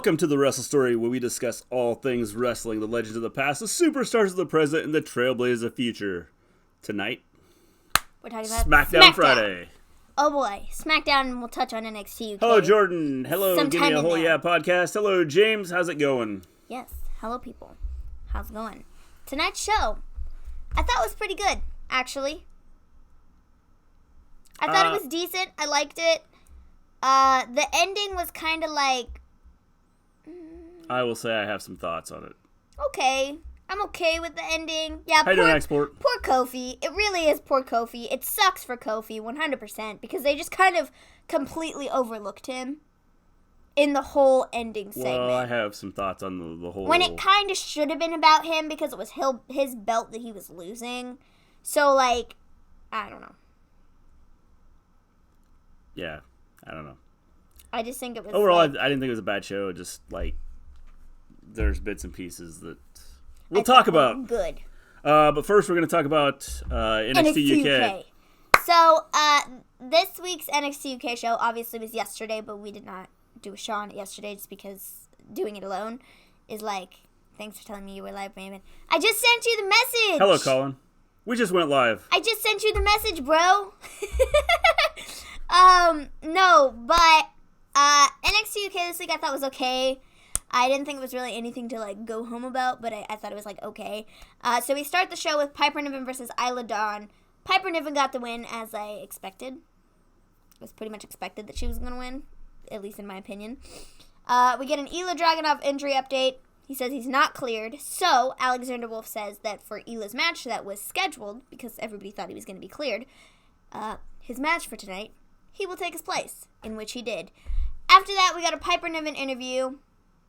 Welcome to the Wrestle Story, where we discuss all things wrestling, the legends of the past, the superstars of the present, and the trailblazers of the future. Tonight, we're talking about Smackdown Friday. Oh boy, Smackdown, and we'll touch on NXT UK. Hello, Jordan. Hello, Sometime Give Me a Whole there. Yeah podcast. Hello, James. How's it going? Yes, hello people. How's it going? Tonight's show, I thought was pretty good, actually. I thought it was decent. I liked it. The ending was kind of like... I will say I have some thoughts on it. Okay. I'm okay with the ending. Yeah, How you doing, Export? Poor Kofi. It really is poor Kofi. It sucks for Kofi, 100%, because they just kind of completely overlooked him in the whole ending segment. Well, I have some thoughts on the whole... When it kind of should have been about him, because it was his belt that he was losing. So, like, I don't know. Yeah, I don't know. I just think it was... Overall, I didn't think it was a bad show. Just, like, there's bits and pieces that we'll talk about. Good. But first, we're going to talk about NXT UK. So, this week's NXT UK show obviously was yesterday, but we did not do a show on it yesterday just because doing it alone is like, thanks for telling me you were live, Maven. I just sent you the message! Hello, Colin. We just went live. I just sent you the message, bro. No, but NXT UK this week I thought was okay. I didn't think it was really anything to, like, go home about, but I thought it was, like, okay. So we start the show with Piper Niven versus Isla Dawn. Piper Niven got the win, as I expected. It was pretty much expected that she was going to win, at least in my opinion. We get an Ilya Dragunov injury update. He says he's not cleared. So Alexander Wolf says that for Ilya's match that was scheduled, because everybody thought he was going to be cleared, his match for tonight, he will take his place, in which he did. After that, we got a Piper Niven interview.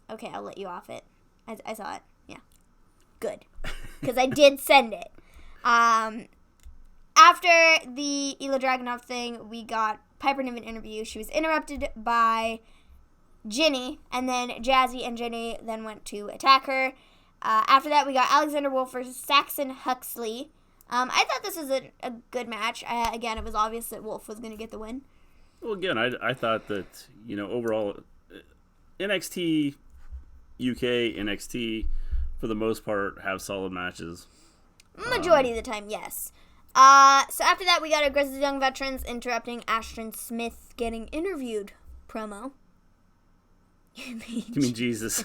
Okay, I'll let you off it. I saw it. Yeah. Good. Because I did send it. After the Ilya Dragunov thing, we got Piper Niven interview. She was interrupted by Ginny, and then Jazzy and Ginny then went to attack her. After that, we got Alexander Wolf versus Saxon Huxley. I thought this was a good match. Again, it was obvious that Wolf was going to get the win. Well, again, I thought that, overall, NXT UK, NXT, for the most part, have solid matches. Majority of the time, yes. So after that, we got a Grizzled Young Veterans interrupting Ashton Smith getting interviewed promo. You mean Jesus?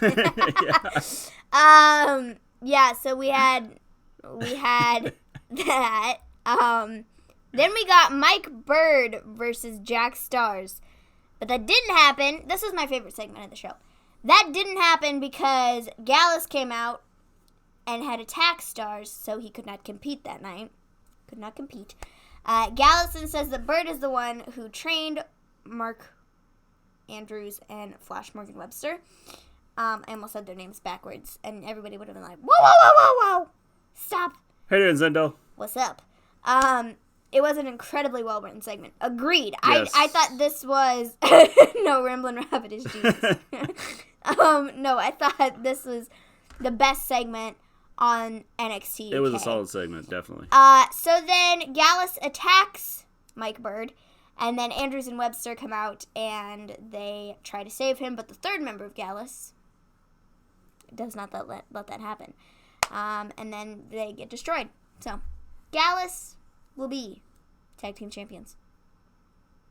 Yeah. Yeah, so we had that. Then we got Mike Bird versus Jack Stars. But that didn't happen. This was my favorite segment of the show. That didn't happen because Gallus came out and had attacked Stars, so he could not compete that night. Could not compete. Gallison says that Bird is the one who trained Mark Andrews and Flash Morgan Webster. I almost said their names backwards, and everybody would have been like, whoa, whoa, whoa, whoa, whoa. Stop. Hey there, Zendo. What's up? It was an incredibly well-written segment. Agreed. Yes. I thought this was... No, Ramblin' Rabbit is Jesus. No, I thought this was the best segment on NXT UK. It was a solid segment, definitely. So then Gallus attacks Mike Bird, and then Andrews and Webster come out, and they try to save him, but the third member of Gallus does not let that happen. And then they get destroyed. So, Gallus will be tag team champions.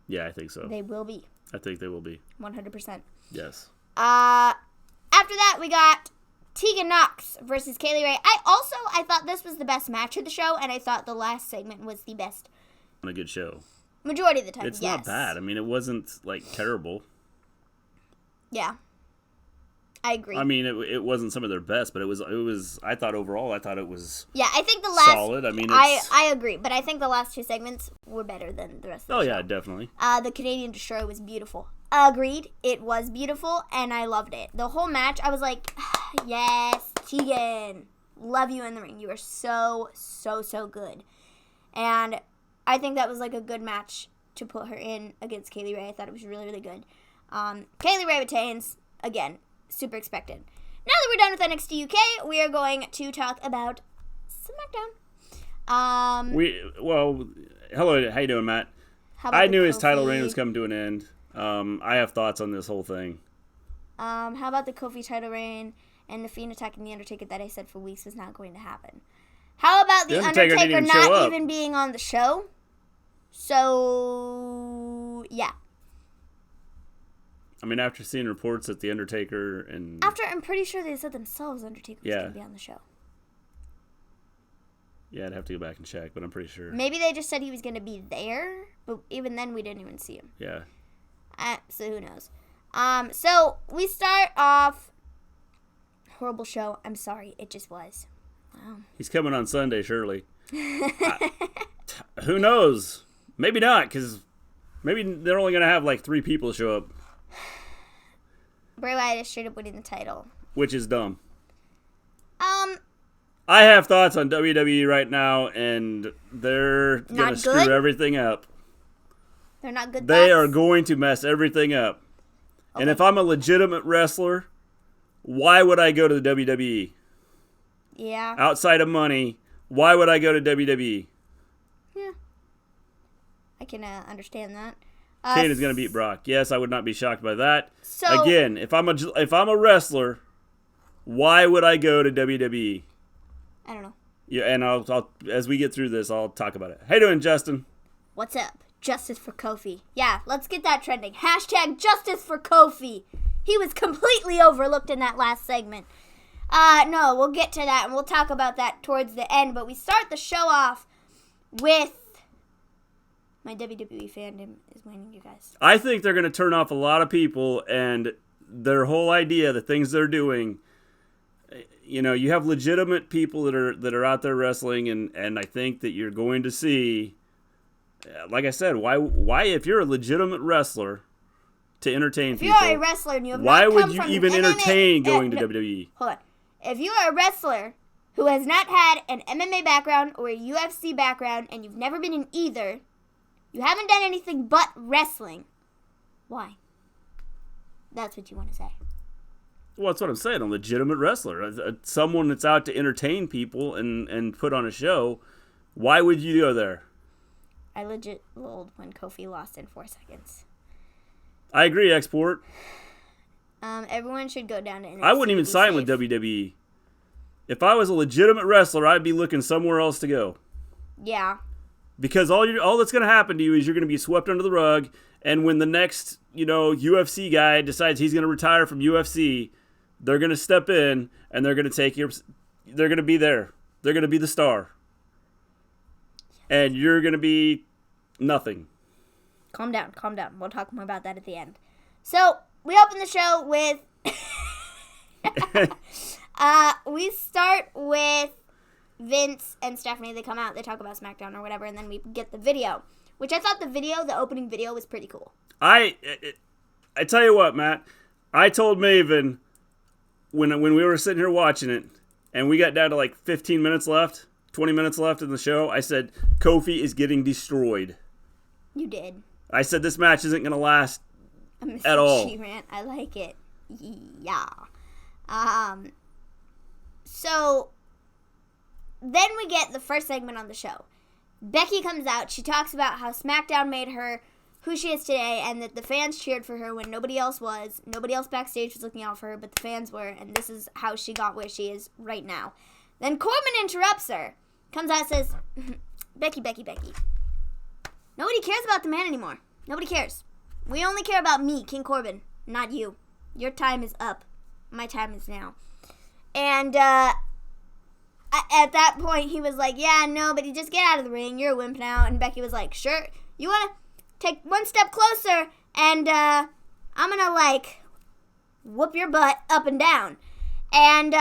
Yeah, I think so. They will be. I think they will be. 100%. Yes. After that, we got Tegan Nox versus Kaylee Ray. I thought this was the best match of the show, and I thought the last segment was the best. A good show. Majority of the time, It's yes. not bad. I mean, it wasn't, terrible. Yeah. I agree. I mean, it wasn't some of their best, but it was. I thought overall, I was. Yeah, I think the last solid. I mean, I agree, but I think the last two segments were better than the rest of the show. Oh yeah, definitely. The Canadian Destroyer was beautiful. Agreed, it was beautiful, and I loved it. The whole match, I was like, yes, Tegan, love you in the ring. You are so, so, so good, and I think that was like a good match to put her in against Kaylee Ray. I thought it was really, really good. Kaylee Ray retains again. Super expected. Now that we're done with NXT UK, we are going to talk about SmackDown. Hello, how you doing, Matt? How about I knew his Kofi? title reign was coming to an end. I have thoughts on this whole thing. How about the Kofi title reign and the Fiend attacking The Undertaker that I said for weeks was not going to happen? How about The Undertaker not even being on the show? So, yeah. I mean, after seeing reports that The Undertaker and... I'm pretty sure they said themselves Undertaker was going to be on the show. Yeah, I'd have to go back and check, but I'm pretty sure. Maybe they just said he was going to be there, but even then we didn't even see him. Yeah. So who knows? So we start off... Horrible show. I'm sorry. It just was. Wow. He's coming on Sunday, surely. Who knows? Maybe not, because maybe they're only going to have like 3 people show up. Bray Wyatt is straight up winning the title. Which is dumb. I have thoughts on WWE right now, and they're going to screw everything up. They're not good They are going to mess everything up. Okay. And if I'm a legitimate wrestler, why would I go to the WWE? Yeah. Outside of money, why would I go to WWE? Yeah. I can understand that. Cain is going to beat Brock. Yes, I would not be shocked by that. So, again, if I'm a wrestler, why would I go to WWE? I don't know. Yeah, and I'll as we get through this, I'll talk about it. How you doing, Justin? What's up? Justice for Kofi. Yeah, let's get that trending. Hashtag Justice for Kofi. He was completely overlooked in that last segment. No, we'll get to that, and we'll talk about that towards the end. But we start the show off with... My WWE fandom is winning, you guys. I think they're going to turn off a lot of people, and their whole idea, the things they're doing... You know, you have legitimate people that are out there wrestling, and I think that you're going to see, like I said, why if you're a legitimate wrestler to entertain people, if you're a wrestler and you have why would you even entertain going to WWE? Hold on. If you are a wrestler who has not had an MMA background or a UFC background, and you've never been in either, you haven't done anything but wrestling, why? That's what you want to say. Well, that's what I'm saying. A legitimate wrestler. Someone that's out to entertain people and put on a show. Why would you go there? I legit lolled when Kofi lost in 4 seconds. I agree, Export. Everyone should go down to NXT. I wouldn't even sign with WWE. If I was a legitimate wrestler, I'd be looking somewhere else to go. Yeah. Because all that's going to happen to you is you're going to be swept under the rug, and when the next, UFC guy decides he's going to retire from UFC, they're going to step in, and they're going to take they're going to be there. They're going to be the star. And you're going to be nothing. Calm down. We'll talk more about that at the end. So, we open the show with... we start with Vince and Stephanie. They come out, they talk about SmackDown or whatever, and then we get the video. Which I thought the opening video was pretty cool. I tell you what, Matt. I told Maven when we were sitting here watching it, and we got down to like 15 minutes left, 20 minutes left in the show, I said, Kofi is getting destroyed. You did. I said this match isn't going to last at all. Rant. I like it. Yeah. So, then we get the first segment on the show. Becky comes out. She talks about how SmackDown made her who she is today, and that the fans cheered for her when nobody else was. Nobody else backstage was looking out for her, but the fans were, and this is how she got where she is right now. Then Corbin interrupts her. Comes out and says, Becky. Nobody cares about the man anymore. Nobody cares. We only care about me, King Corbin, not you. Your time is up. My time is now. And, at that point, he was like, yeah, nobody, just get out of the ring. You're a wimp now. And Becky was like, sure. You want to take one step closer, and I'm going to, whoop your butt up and down. And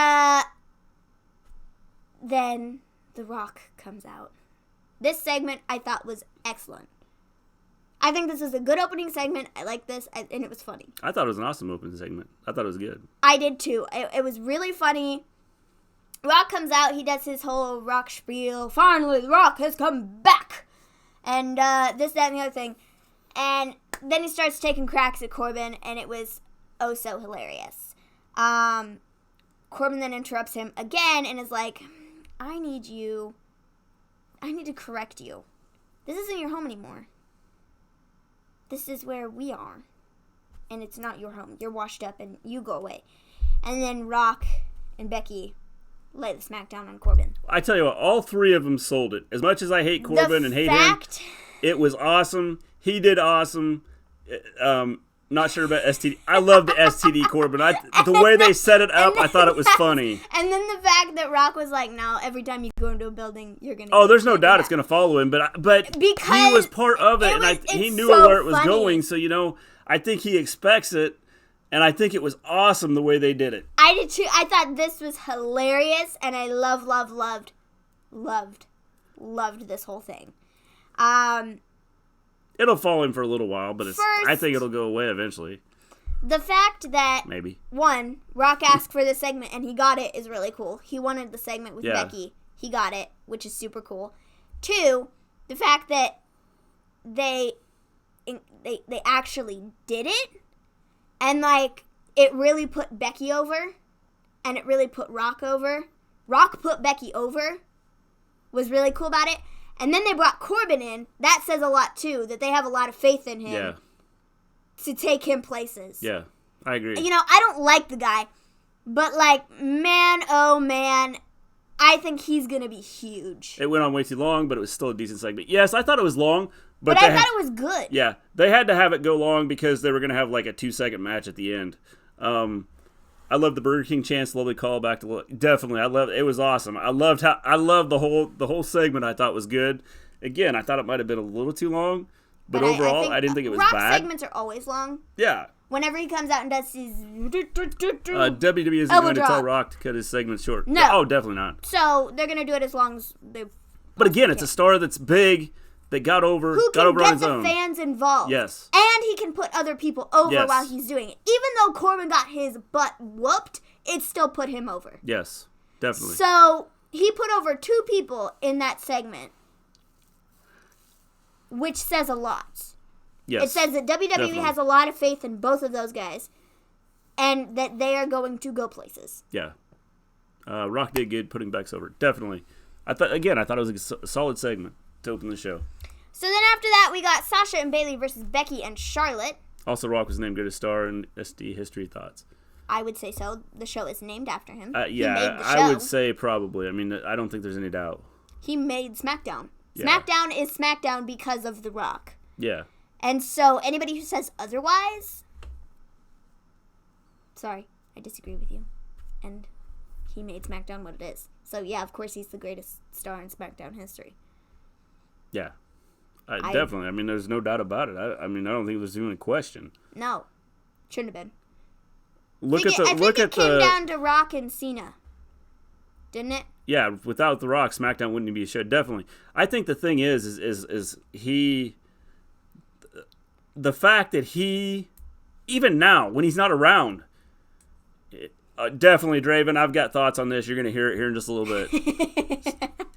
then The Rock comes out. This segment I thought was excellent. I think this is a good opening segment. I like this, and it was funny. I thought it was an awesome opening segment. I thought it was good. I did, too. It was really funny. Rock comes out. He does his whole Rock spiel. Finally, The Rock has come back. And this, that, and the other thing. And then he starts taking cracks at Corbin, and it was oh so hilarious. Corbin then interrupts him again and is like, I need to correct you. This isn't your home anymore. This is where we are. and it's not your home. You're washed up, and you go away. And then Rock and Becky lay the smackdown on Corbin. I tell you what, all three of them sold it. As much as I hate Corbin and hate him, it was awesome. He did awesome. Not sure about STD. I love the STD Corbin. The way they set it up, I thought it was funny. And then the fact that Rock was like, "No, every time you go into a building, you're gonna." Oh, there's no doubt it's gonna follow him, but because he was part of it, and he knew where it was going. So I think he expects it, and I think it was awesome the way they did it. I did too. I thought this was hilarious, and I loved this whole thing. It'll follow him for a little while, but I think it'll go away eventually. The fact that, maybe, one, Rock asked for this segment and he got it is really cool. He wanted the segment with Becky. He got it, which is super cool. Two, the fact that they actually did it, and it really put Becky over, and it really put Rock over. Rock put Becky over, was really cool about it. And then they brought Corbin in. That says a lot, too, that they have a lot of faith in him to take him places. Yeah, I agree. I don't like the guy, but, man, oh, man, I think he's going to be huge. It went on way too long, but it was still a decent segment. Yes, I thought it was long. But I thought it was good. Yeah, they had to have it go long because they were going to have, a 2-second match at the end. I love the Burger King chance, lovely callback to definitely. It was awesome. I loved the whole segment. I thought was good. Again, I thought it might have been a little too long, but overall, I didn't think it was Rock bad. Segments are always long. Yeah. Whenever he comes out and does his WWE isn't going to tell Rock to cut his segments short. No. Oh, definitely not. So they're going to do it as long as they. But again, it's a star that's big. That got over on his own. Who can get the fans involved. Yes. And he can put other people over while he's doing it. Even though Corbin got his butt whooped, it still put him over. Yes, definitely. So he put over 2 people in that segment, which says a lot. Yes. It says that WWE has a lot of faith in both of those guys, and that they are going to go places. Yeah. Rock did good putting Bex over. Definitely. I thought it was a solid segment to open the show. So then after that, we got Sasha and Bayley versus Becky and Charlotte. Also, Rock was named Greatest Star in SD History. Thoughts? I would say so. The show is named after him. Yeah, I would say probably. I mean, I don't think there's any doubt. He made SmackDown. Yeah. SmackDown is SmackDown because of The Rock. Yeah. And so anybody who says otherwise, sorry, I disagree with you. And he made SmackDown what it is. So yeah, of course he's the greatest star in SmackDown history. Yeah. Definitely. I mean, there's no doubt about it. I don't think there's even a question. No. Shouldn't have been. I think it came down to Rock and Cena. Didn't it? Yeah, without The Rock, SmackDown wouldn't be a show. Definitely. I think the thing is he... The fact that he... Even now, when he's not around... definitely, Draven, I've got thoughts on this. You're going to hear it here in just a little bit.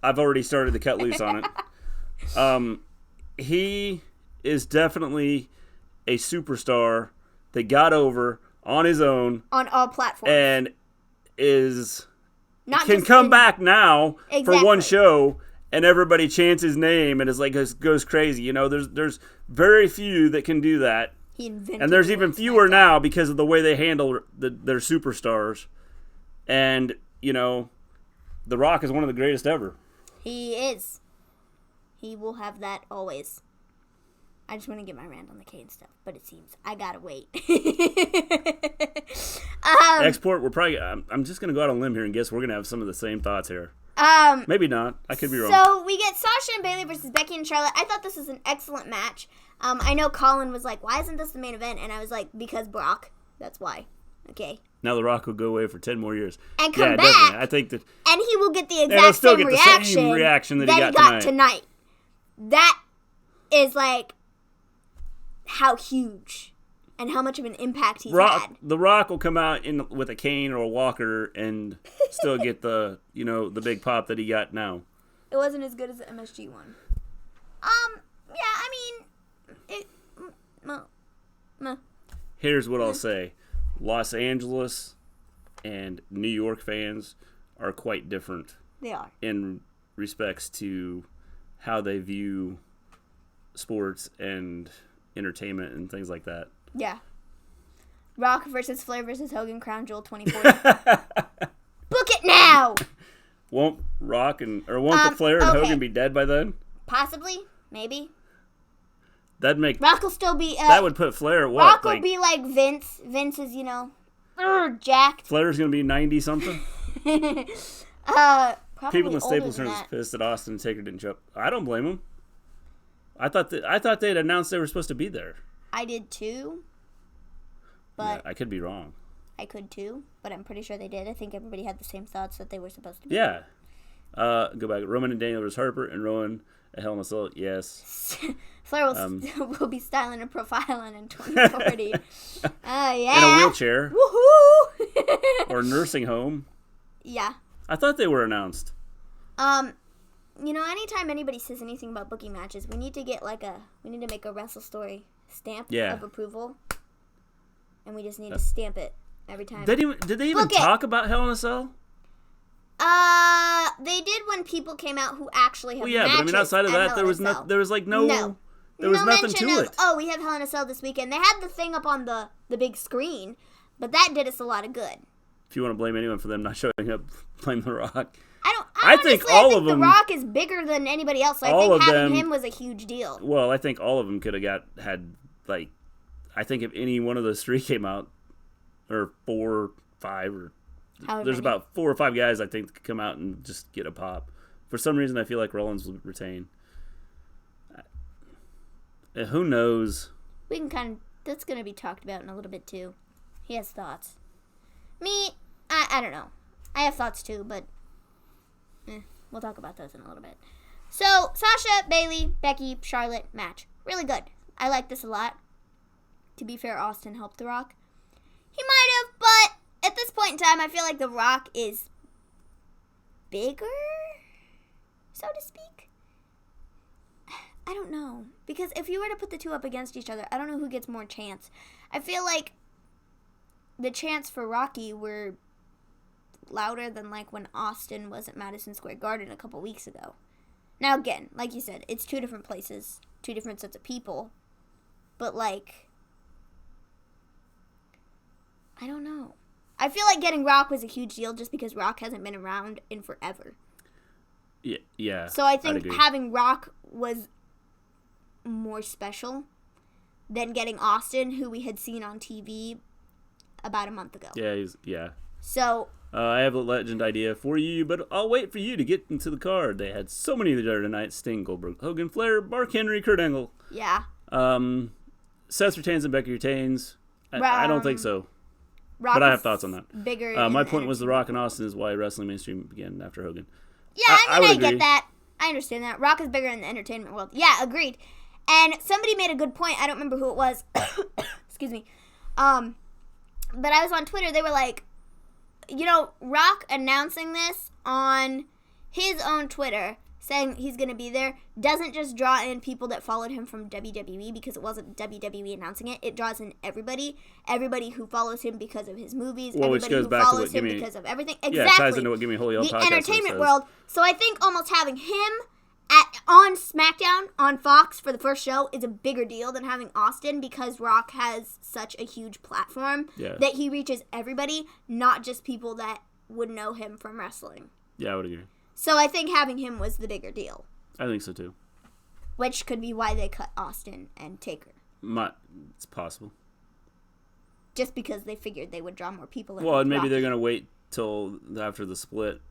I've already started to cut loose on it. He is definitely a superstar that got over on his own. On all platforms. And can come back now for one show and everybody chants his name and is goes crazy. There's very few that can do that. He invented and there's even fewer now because of the way they handle their superstars. And, The Rock is one of the greatest ever. He is. He will have that always. I just want to get my rant on the Cain stuff, but it seems I gotta wait. Export, we're probably... I'm just going to go out on a limb here and guess we're going to have some of the same thoughts here. Maybe not. I could be wrong. So we get Sasha and Bayley versus Becky and Charlotte. I thought this was an excellent match. I know Colin was like, why isn't this the main event? And I was like, because Brock. That's why. Okay. Now The Rock will go away for 10 more years. And come back. Definitely. I think that... And he will get the exact same reaction that he got tonight. That is how huge and how much of an impact he's had. The Rock will come out with a cane or a walker and still get the big pop that he got now. It wasn't as good as the MSG one. Here's what I'll say. Los Angeles and New York fans are quite different. They are. In respects to how they view sports and entertainment and things like that. Yeah. Rock versus Flair versus Hogan, Crown Jewel 2040. Book it now! Won't the Flair and Hogan be dead by then? Possibly. Maybe. That'd make... Rock will still be... that would put Flair at what? Rock will be like Vince. Vince is, jacked. Flair's going to be 90-something? Probably People in the Staples Center was pissed that Austin and Taker didn't show up. I don't blame them. I thought they'd announced they were supposed to be there. I did too. But yeah, I could be wrong. I could too, but I'm pretty sure they did. I think everybody had the same thoughts that they were supposed to be. Yeah. Go back. Roman and Daniel versus Harper and Rowan at Hell in a Cell. Yes. Flair will be styling and profiling in 2040. Yeah. In a wheelchair. Woohoo! Or nursing home. Yeah. I thought they were announced. Anytime anybody says anything about booking matches, we need to make a Wrestle Story stamp of approval. And we just need to stamp it every time. Did they even talk about Hell in a Cell? They did when people came out who actually have matches. But I mean, outside of that, there was nothing to it. Oh, we have Hell in a Cell this weekend. They had the thing up on the big screen, but that did us a lot of good. If you want to blame anyone for them not showing up, blame The Rock. I think The Rock is bigger than anybody else. So I think having him was a huge deal. Well, I think all of them could have I think if any one of those three came out, or 4 or 5, or there's about 4 or 5 guys I think that could come out and just get a pop. For some reason, I feel like Rollins will retain. Who knows? We can that's going to be talked about in a little bit too. He has thoughts. Me, I don't know. I have thoughts too, but we'll talk about those in a little bit. So, Sasha, Bayley, Becky, Charlotte match. Really good. I like this a lot. To be fair, Austin helped The Rock. He might have, but at this point in time, I feel like The Rock is bigger, so to speak. I don't know. Because if you were to put the two up against each other, I don't know who gets more chance. I feel like the chants for Rocky were louder than like when Austin was at Madison Square Garden a couple weeks ago. Now again, like you said, it's 2 different places, 2 different sets of people. But like, I don't know. I feel like getting Rock was a huge deal just because Rock hasn't been around in forever. Yeah. So I think having Rock was more special than getting Austin, who we had seen on TV about a month ago. Yeah. So I have a legend idea for you, but I'll wait for you to get into the card. They had so many there tonight. Sting, Goldberg, Hogan, Flair, Mark Henry, Kurt Angle. Yeah. Seth retains and Becky retains. I don't think so. Rock, but I have thoughts on that. Bigger. My point was The Rock and Austin is why wrestling mainstream began after Hogan. Yeah, I get that. I understand that. Rock is bigger in the entertainment world. Yeah, agreed. And somebody made a good point. I don't remember who it was. Excuse me. But I was on Twitter. They were like, Rock announcing this on his own Twitter, saying he's going to be there, doesn't just draw in people that followed him from WWE because it wasn't WWE announcing it. It draws in everybody who follows him because of his movies, everybody who follows him because of everything. Exactly. Yeah, it ties into what Give Me Holy Hell the podcast entertainment world. So I think almost having him on SmackDown on Fox for the first show is a bigger deal than having Austin because Rock has such a huge platform that he reaches everybody, not just people that would know him from wrestling. Yeah, I would agree. So I think having him was the bigger deal. I think so too. Which could be why they cut Austin and Taker. It's possible. Just because they figured they would draw more people in. Well, and maybe they're going to wait till after the split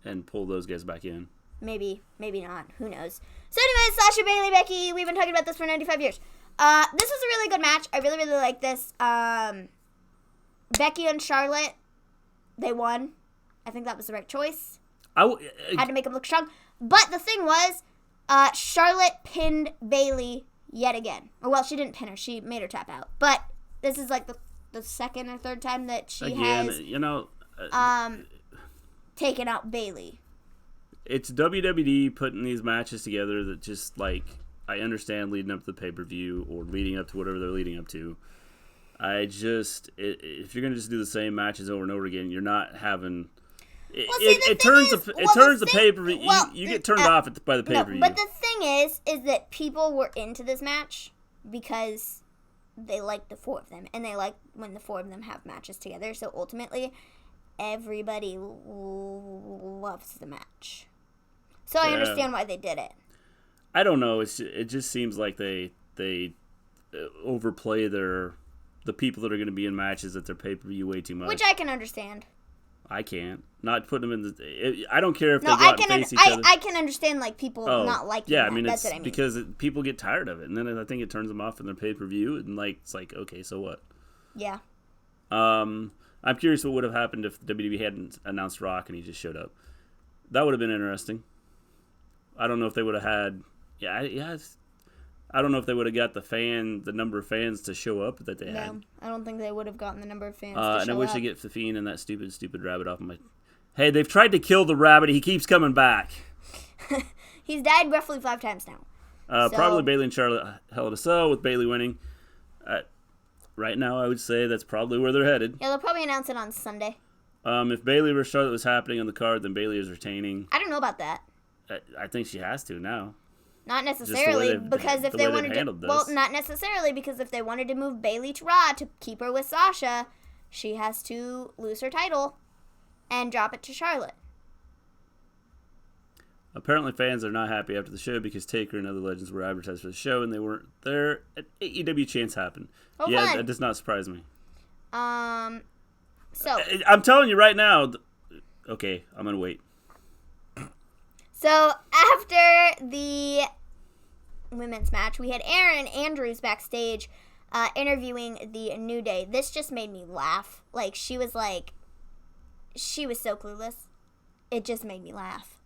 and pull those guys back in. Maybe not. Who knows? So anyways, Sasha, Bayley, Becky, we've been talking about this for 95 years. This was a really good match. I really, really like this. Becky and Charlotte, they won. I think that was the right choice. Had to make them look strong. But the thing was, Charlotte pinned Bayley yet again. Or, well, she didn't pin her. She made her tap out. But this is like the second or third time that she has taken out Bayley. It's WWE putting these matches together that just, like, I understand leading up to the pay-per-view or leading up to whatever they're leading up to. If you're going to just do the same matches over and over again, you're not having... It turns the pay-per-view. You get turned off by the pay-per-view. No, but the thing is that people were into this match because they like the four of them, and they like when the four of them have matches together. So ultimately, everybody loves the match. So I understand why they did it. I don't know. It just seems like they overplay the people that are going to be in matches at their pay-per-view way too much. Which I can understand. I can't. Not putting them in I don't care if they go out and face each other. I can understand, like, people not liking that. I mean, that's what I mean. Because people get tired of it, and then I think it turns them off in their pay-per-view, and, like, it's like, okay, so what? Yeah. I'm curious what would have happened if WWE hadn't announced Rock and he just showed up. That would have been interesting. I don't know if they would have had... I don't know if they would have got the number of fans to show up that they had. No, I don't think they would have gotten the number of fans to show up. And I wish they get Fiend and that stupid rabbit off my... Hey, they've tried to kill the rabbit. He keeps coming back. He's died roughly 5 times now. Probably Bayley and Charlotte Hell in a Cell with Bayley winning. Right now, I would say that's probably where they're headed. Yeah, they'll probably announce it on Sunday. If Bayley versus Charlotte was happening on the card, then Bayley is retaining. I don't know about that. I think she has to now. Not necessarily, because if they wanted to... Well, not necessarily, because if they wanted to move Bayley to Raw to keep her with Sasha, she has to lose her title and drop it to Charlotte. Apparently fans are not happy after the show because Taker and other legends were advertised for the show and they weren't there. At AEW chance happened. Oh, yeah, fun. That does not surprise me. So... I'm telling you right now... Okay, I'm going to wait. So, after the women's match, we had Aaron Andrews backstage interviewing the New Day. This just made me laugh. She was so clueless. It just made me laugh.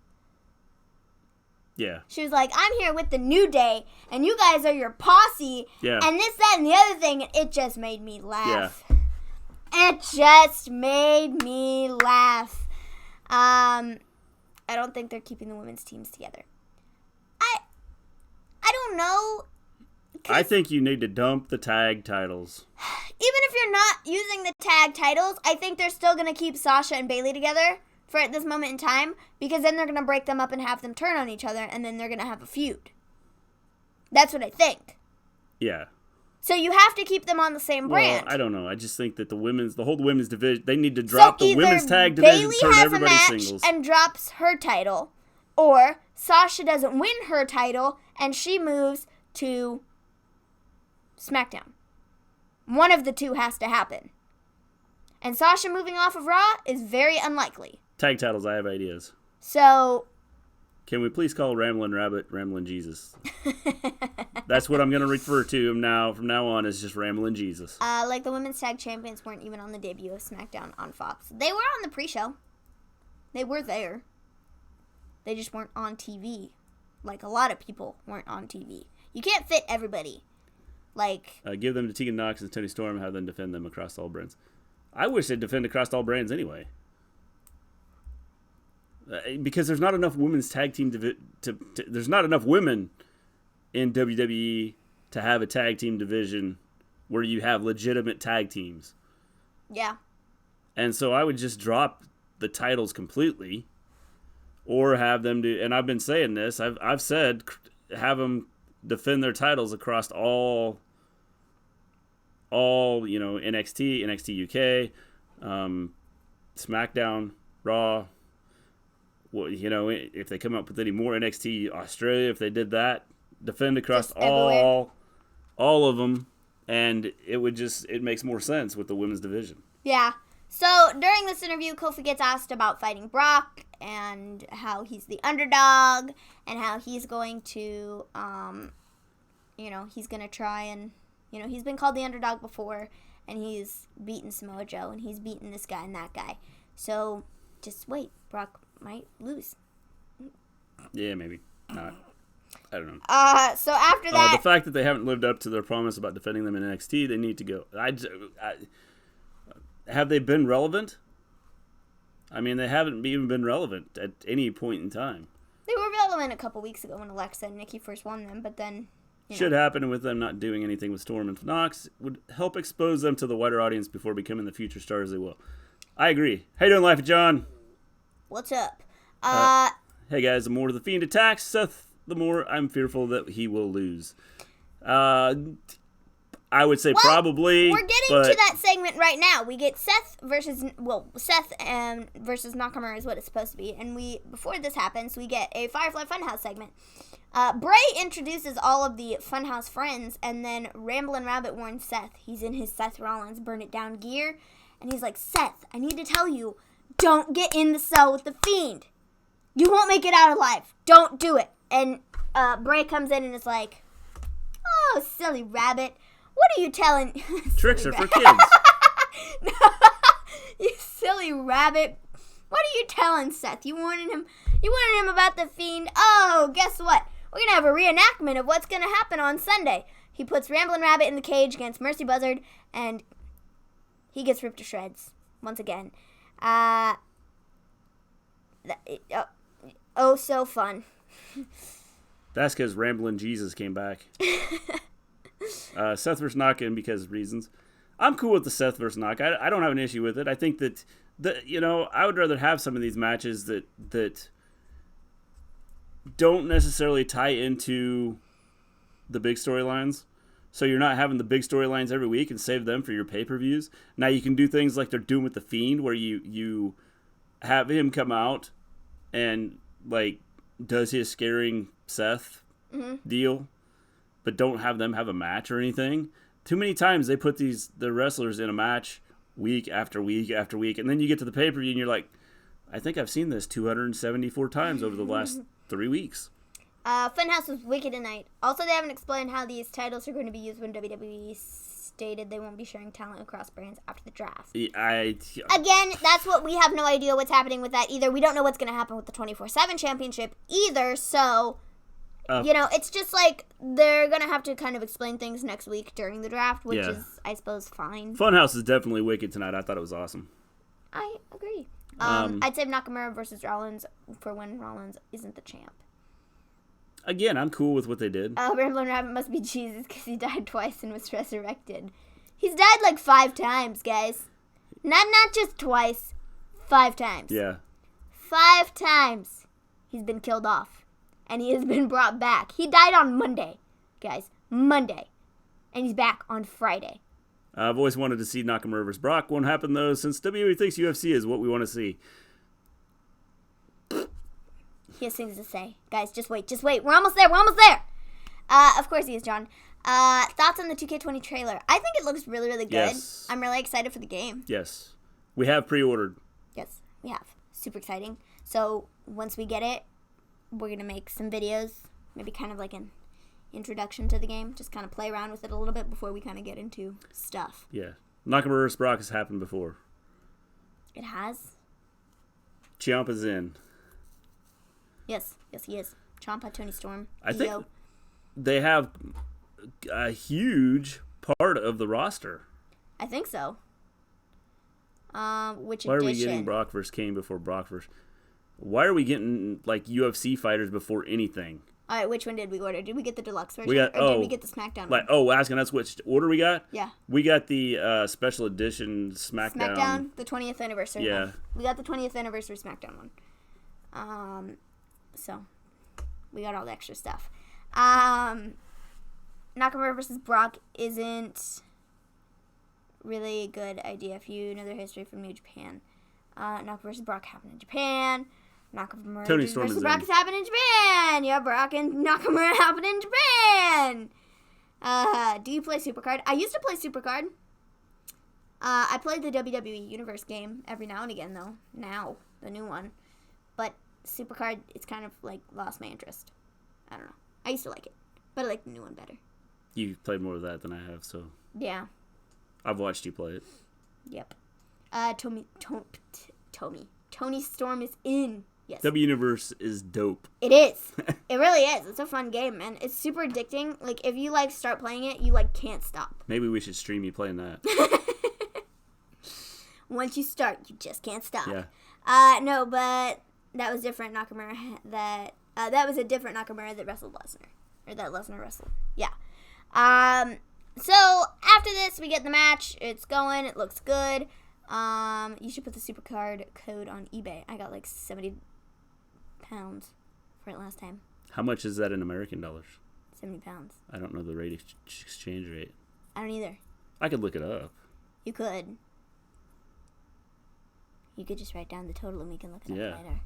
Yeah. She was like, I'm here with the New Day, and you guys are your posse, and this, that, and the other thing, and it just made me laugh. Yeah. It just made me laugh. I don't think they're keeping the women's teams together. I don't know. I think you need to dump the tag titles. Even if you're not using the tag titles, I think they're still going to keep Sasha and Bayley together for at this moment in time, because then they're going to break them up and have them turn on each other, and then they're going to have a feud. That's what I think. Yeah. So you have to keep them on the same brand. Well, I don't know. I just think that the whole women's division, they need to drop the women's tag division and turn everybody singles. And drops her title, or Sasha doesn't win her title and she moves to SmackDown. One of the two has to happen. And Sasha moving off of Raw is very unlikely. Tag titles, I have ideas. So... Can we please call Ramblin' Rabbit Ramblin' Jesus? That's what I'm going to refer to him now. From now on, is just Ramblin' Jesus. The women's tag champions weren't even on the debut of SmackDown on Fox. They were on the pre-show. They were there. They just weren't on TV. Like, a lot of people weren't on TV. You can't fit everybody. Give them to Tegan Nox and Toni Storm and have them defend them across all brands. I wish they'd defend across all brands anyway. Because there's not enough women's tag team there's not enough women in WWE to have a tag team division where you have legitimate tag teams. Yeah. And so I would just drop the titles completely, or have them do. And I've been saying this. I've said have them defend their titles across all NXT, NXT UK, SmackDown, Raw. Well, if they come up with any more NXT Australia, if they did that, defend across all of them, and it makes more sense with the women's division. Yeah. So during this interview, Kofi gets asked about fighting Brock and how he's the underdog and how he's going to, he's going to try and, he's been called the underdog before, and he's beaten Samoa Joe, and he's beaten this guy and that guy. So just wait, Brock might lose. Yeah, maybe not. I don't know. So after that, the fact that they haven't lived up to their promise about defending them in NXT, they need to go. Have they been relevant? I mean, they haven't even been relevant at any point in time. They were relevant a couple weeks ago when Alexa and Nikki first won them, but then should happen with them not doing anything with Storm and Knox would help expose them to the wider audience before becoming the future stars they will. I agree. How you doing, Life of John? What's up? Hey guys, the more the Fiend attacks Seth, the more I'm fearful that he will lose. I I would say probably. We're getting to that segment right now. We get Seth versus versus Nakamura is what it's supposed to be. And before this happens, we get a Firefly Funhouse segment. Bray introduces all of the Funhouse friends, and then Ramblin' Rabbit warns Seth. He's in his Seth Rollins Burn It Down gear, and he's like, Seth, I need to tell you, don't get in the cell with the Fiend. You won't make it out alive. Don't do it. And Bray comes in and is like, oh, silly rabbit. What are you telling? Tricks are for kids. You silly rabbit. What are you telling Seth? You warning him about the Fiend? Oh, guess what? We're going to have a reenactment of what's going to happen on Sunday. He puts Ramblin' Rabbit in the cage against Mercy Buzzard, and he gets ripped to shreds once again. So fun. That's because Ramblin' Jesus came back. Seth versus Naka because of reasons. I'm cool with the Seth versus Naka. I don't have an issue with it. I think that I would rather have some of these matches that don't necessarily tie into the big storylines. So you're not having the big storylines every week and save them for your pay-per-views. Now you can do things like they're doing with the Fiend, where you have him come out and like does his scaring Seth deal, but don't have them have a match or anything. Too many times they put the wrestlers in a match week after week after week, and then you get to the pay-per-view and you're like, I think I've seen this 274 times over the last 3 weeks. Funhouse was wicked tonight. Also, they haven't explained how these titles are going to be used when WWE stated they won't be sharing talent across brands after the draft. Again, that's what we have no idea what's happening with that either. We don't know what's going to happen with the 24/7 championship either, so it's just like they're going to have to kind of explain things next week during the draft, which is, I suppose, fine. Funhouse is definitely wicked tonight. I thought it was awesome. I agree. I'd say Nakamura versus Rollins for when Rollins isn't the champ. Again, I'm cool with what they did. Ramblin' Rabbit must be Jesus because he died twice and was resurrected. He's died like 5 times, guys. Not just twice, 5 times. Yeah. 5 times he's been killed off. And he has been brought back. He died on Monday, guys. Monday. And he's back on Friday. I've always wanted to see Nakamura versus Brock. Won't happen, though, since WWE thinks UFC is what we want to see. He has things to say. Guys, just wait. We're almost there. Of course he is, John. Thoughts on the 2K20 trailer? I think it looks really, really good. Yes. I'm really excited for the game. Yes. We have pre-ordered. Yes, we have. Super exciting. So once we get it, we're going to make some videos, maybe kind of like an introduction to the game. Just kind of play around with it a little bit before we kind of get into stuff. Yeah. Nakamura versus Brock has happened before. It has? Ciampa's in. Yes, he is. Ciampa, Tony Storm, I think they have a huge part of the roster. I think so. Which Why edition? are we getting Brock versus Cain before Brock versus... Why are we getting like UFC fighters before anything? All right, which one did we order? Did we get the deluxe version? Did we get the SmackDown one? Asking us which order we got? Yeah. We got the special edition SmackDown. The 20th anniversary Yeah. one. We got the 20th anniversary SmackDown one. So, we got all the extra stuff. Nakamura versus Brock isn't really a good idea if you know their history from New Japan. Nakamura versus Brock happened in Japan. Nakamura Tony Storm versus is Brock has happened in Japan. Yeah, Brock and Nakamura happened in Japan. Do you play Supercard? I used to play Supercard. I played the WWE Universe game every now and again, though. Now, the new one. But Supercard, it's kind of like lost my interest. I don't know. I used to like it, but I like the new one better. You've played more of that than I have, so... Yeah. I've watched you play it. Yep. Tony Storm is in. Yes. W Universe is dope. It is. It really is. It's a fun game, man. It's super addicting. Like, if you, like, start playing it, you, like, can't stop. Maybe we should stream you playing that. Once you start, you just can't stop. Yeah. No, but that was different Nakamura. That was a different Nakamura that wrestled Lesnar. Or that Lesnar wrestled. Yeah. So, after this, we get the match. It's going. It looks good. You should put the Supercard code on eBay. I got, like, 70 pounds for it last time. How much is that in American dollars? 70 pounds. I don't know the exchange rate. I don't either. I could look it up. You could. You could just write down the total and we can look it up later.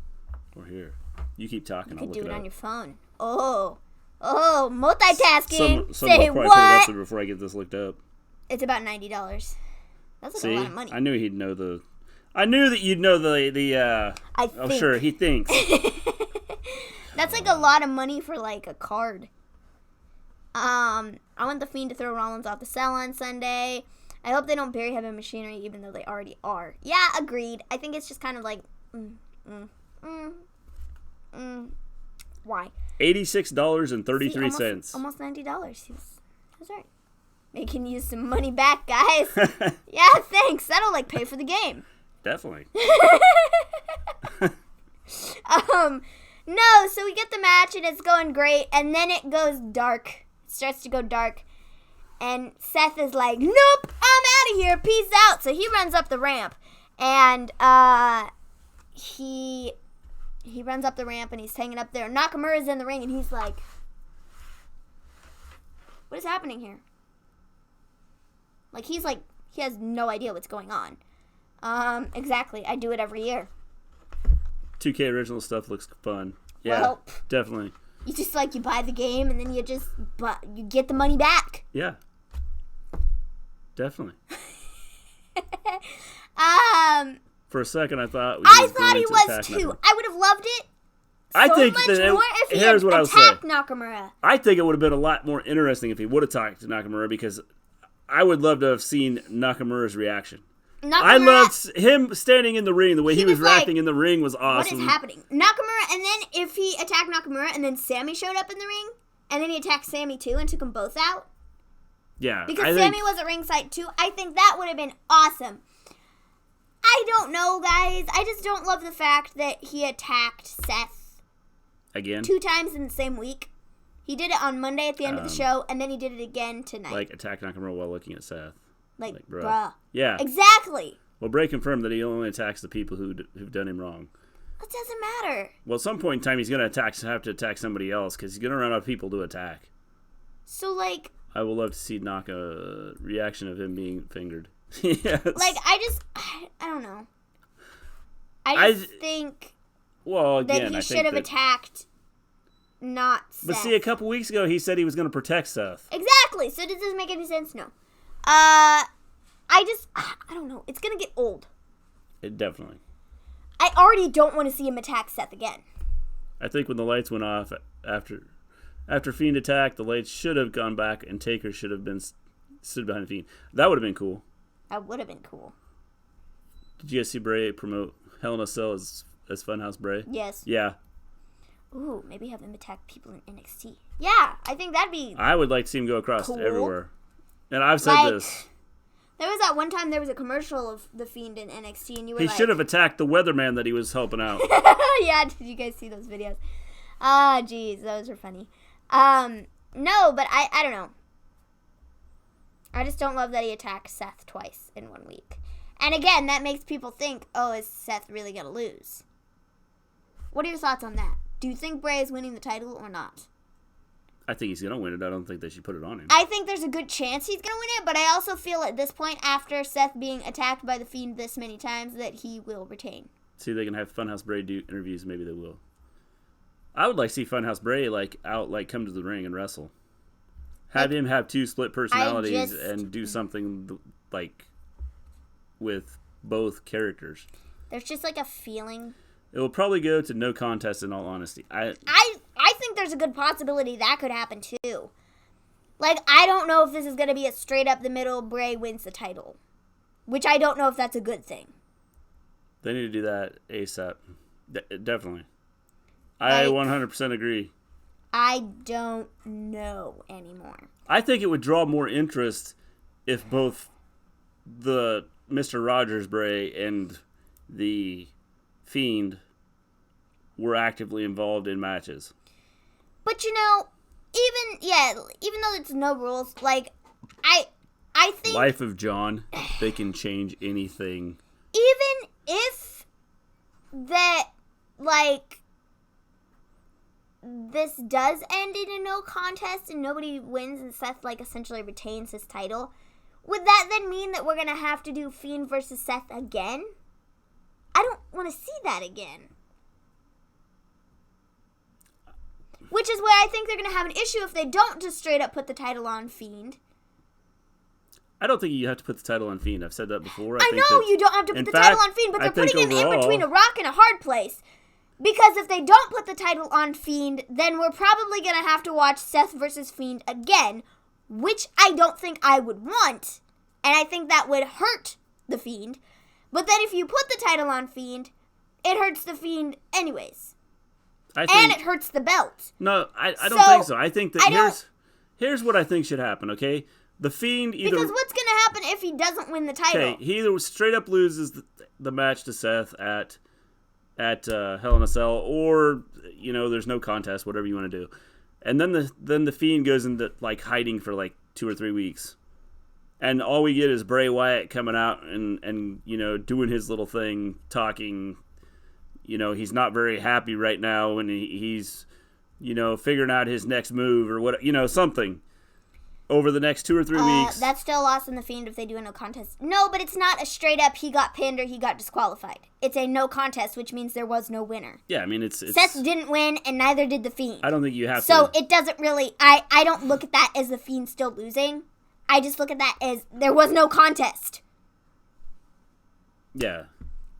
Or here. You keep talking, I'll look it up. You could do it on your phone. Oh, multitasking. Say what? Put it up there before I get this looked up. It's about $90. That's like a lot of money. I knew he'd know the... I knew that you'd know the I think. Oh, sure, he thinks. That's like a lot of money for like a card. I want the Fiend to throw Rollins off the cell on Sunday. I hope they don't bury him in machinery, even though they already are. Yeah, agreed. I think it's just kind of like, why? $86.33. Almost $90. He was right. They can use some money back, guys. Yeah, thanks. That'll like pay for the game. Definitely. No, so we get the match and it's going great, and then it goes dark. It starts to go dark. And Seth is like, nope, I'm out of here. Peace out. So he runs up the ramp. And he runs up the ramp and he's hanging up there. Nakamura's in the ring and he's like, what is happening here? Like, he has no idea what's going on. Exactly. I do it every year. 2K original stuff looks fun. Yeah, well, definitely. You just, you buy the game and then you get the money back. Yeah. Definitely. For a second, I thought he was too. I would have loved it. I think much that more if he here's had what I was saying. Nakamura. I think it would have been a lot more interesting if he would have talked to Nakamura, because I would love to have seen Nakamura's reaction. I loved him standing in the ring. The way he was reacting in the ring was awesome. What is happening? Nakamura, and then if he attacked Nakamura and then Sammy showed up in the ring, and then he attacked Sammy too and took them both out. Yeah. Because Sammy was at ringside too. I think that would have been awesome. I don't know, guys. I just don't love the fact that he attacked Seth. Again? 2 times in the same week. He did it on Monday at the end of the show, and then he did it again tonight. Like, attack Nakamura while looking at Seth. Like bruh. Yeah. Exactly. Well, Bray confirmed that he only attacks the people who've done him wrong. It doesn't matter. Well, at some point in time, he's going to have to attack somebody else, because he's going to run out of people to attack. So, I would love to see Naka reaction of him being fingered. Yes. I don't know. I think that he should have attacked not Seth. But see, a couple weeks ago, he said he was going to protect Seth. Exactly. So does this make any sense? No. I don't know. It's going to get old. It definitely. I already don't want to see him attack Seth again. I think when the lights went off after Fiend attacked, the lights should have gone back and Taker should have been stood behind Fiend. That would have been cool. That would have been cool. Did you guys see Bray promote Hell in a Cell as Funhouse Bray? Yes. Yeah. Ooh, maybe have him attack people in NXT. Yeah, I think that'd be I would like to see him go across cool. everywhere. And I've said this. There was that one time there was a commercial of the Fiend in NXT, and you were He should have attacked the weatherman that he was helping out. Yeah, did you guys see those videos? Ah, jeez, those are funny. No, but I don't know. I just don't love that he attacked Seth twice in 1 week. And again, that makes people think, oh, is Seth really going to lose? What are your thoughts on that? Do you think Bray is winning the title or not? I think he's going to win it. I don't think they should put it on him. I think there's a good chance he's going to win it, but I also feel at this point, after Seth being attacked by the Fiend this many times, that he will retain. See, they can have Funhouse Bray do interviews. Maybe they will. I would like to see Funhouse Bray come to the ring and wrestle. Have him have 2 split personalities and do something with both characters. There's just a feeling. It will probably go to no contest, in all honesty. I think there's a good possibility that could happen too. I don't know if this is going to be a straight up the middle Bray wins the title, which I don't know if that's a good thing. They need to do that ASAP. Definitely. I 100% agree. I don't know anymore. I think it would draw more interest if both the Mr. Rogers Bray and the Fiend were actively involved in matches. But even though it's no rules, I think Life of John, they can change anything. Even if that this does end in a no contest and nobody wins and Seth, like, essentially retains his title, would that then mean that we're going to have to do Fiend versus Seth again? I don't want to see that again. Which is where I think they're going to have an issue if they don't just straight up put the title on Fiend. I don't think you have to put the title on Fiend. I've said that before. I know you don't have to put the title on Fiend, but they're putting him in between a rock and a hard place. Because if they don't put the title on Fiend, then we're probably going to have to watch Seth versus Fiend again, which I don't think I would want. And I think that would hurt the Fiend. But then if you put the title on Fiend, it hurts the Fiend anyways. And it hurts the belt. No, I don't think so. I think that here's what I think should happen, okay? The Fiend either... Because what's going to happen if he doesn't win the title? Okay, he either straight up loses the match to Seth at Hell in a Cell, or, you know, there's no contest, whatever you want to do. And then the Fiend goes into, like, hiding for, like, 2 or 3 weeks. And all we get is Bray Wyatt coming out and you know, doing his little thing, talking. You know, he's not very happy right now, and he's, you know, figuring out his next move or what, you know, something over the next 2 or 3 weeks. That's still a loss in the Fiend if they do a no contest. No, but it's not a straight up he got pinned or he got disqualified. It's a no contest, which means there was no winner. Yeah, I mean, it's Seth didn't win, and neither did the Fiend. I don't think you have to. So it doesn't really... I don't look at that as the Fiend still losing. I just look at that as there was no contest. Yeah.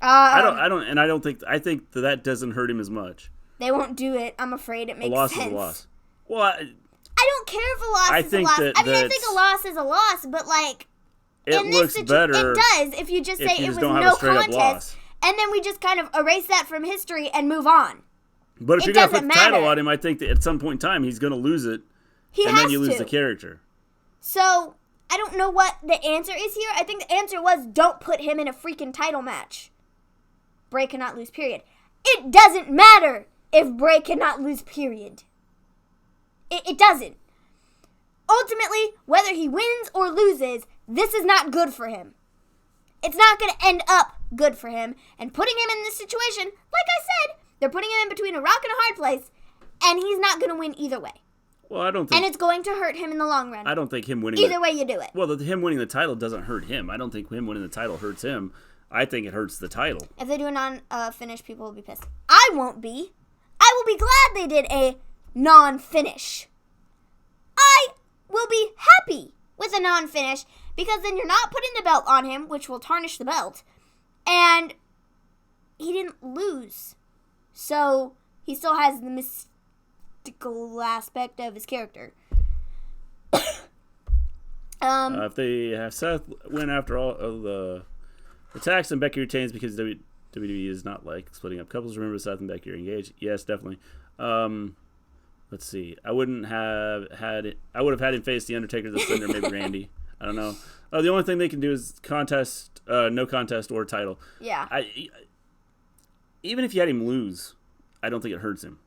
I think that doesn't hurt him as much. They won't do it. I'm afraid it makes sense. A loss is a loss. Well, I don't care if a loss is a loss. I think a loss is a loss, but like it looks better. It does if you just say it was no contest, and then we just kind of erase that from history and move on. But if you're gonna put the title on him, I think that at some point in time he's gonna lose it, and then you lose the character. So I don't know what the answer is here. I think the answer was don't put him in a freaking title match. Bray cannot lose, period. It doesn't matter if Bray cannot lose, period. It doesn't. Ultimately, whether he wins or loses, this is not good for him. It's not going to end up good for him. And putting him in this situation, like I said, they're putting him in between a rock and a hard place, and he's not going to win either way. Well, I don't think... And it's going to hurt him in the long run. I don't think him winning... Either way you do it. Well, him winning the title doesn't hurt him. I don't think him winning the title hurts him. I think it hurts the title. If they do a non-finish, people will be pissed. I won't be. I will be glad they did a non-finish. I will be happy with a non-finish because then you're not putting the belt on him, which will tarnish the belt. And he didn't lose. So he still has the mystical aspect of his character. If they have Seth win after all of the attacks and Becky retains because WWE is not like splitting up couples. Remember, Seth and Becky are engaged. Yes, definitely. Let's see. I would have had him face the Undertaker this Sunday, or maybe Randy. I don't know. The only thing they can do is contest, no contest or title. Yeah. Even if you had him lose, I don't think it hurts him.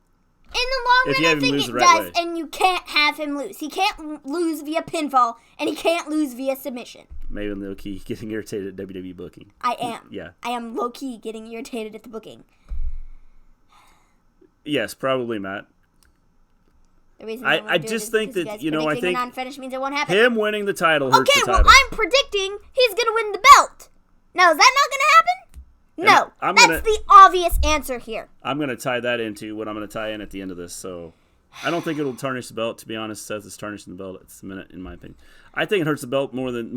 In the long run, I think it does, and you can't have him lose. He can't lose via pinfall, and he can't lose via submission. Maybe low-key getting irritated at WWE booking. I am. Yeah. I am low-key getting irritated at the booking. Yes, probably, Matt. The reason I just think that, you know, I think non-finish means it won't happen. Him winning the title hurts the title. Okay, well, I'm predicting he's going to win the belt. Now, is that not going to happen? No, that's the obvious answer here. I'm going to tie that into what I'm going to tie in at the end of this. So I don't think it'll tarnish the belt. To be honest, Seth is tarnishing the belt at the minute, in my opinion. I think it hurts the belt more than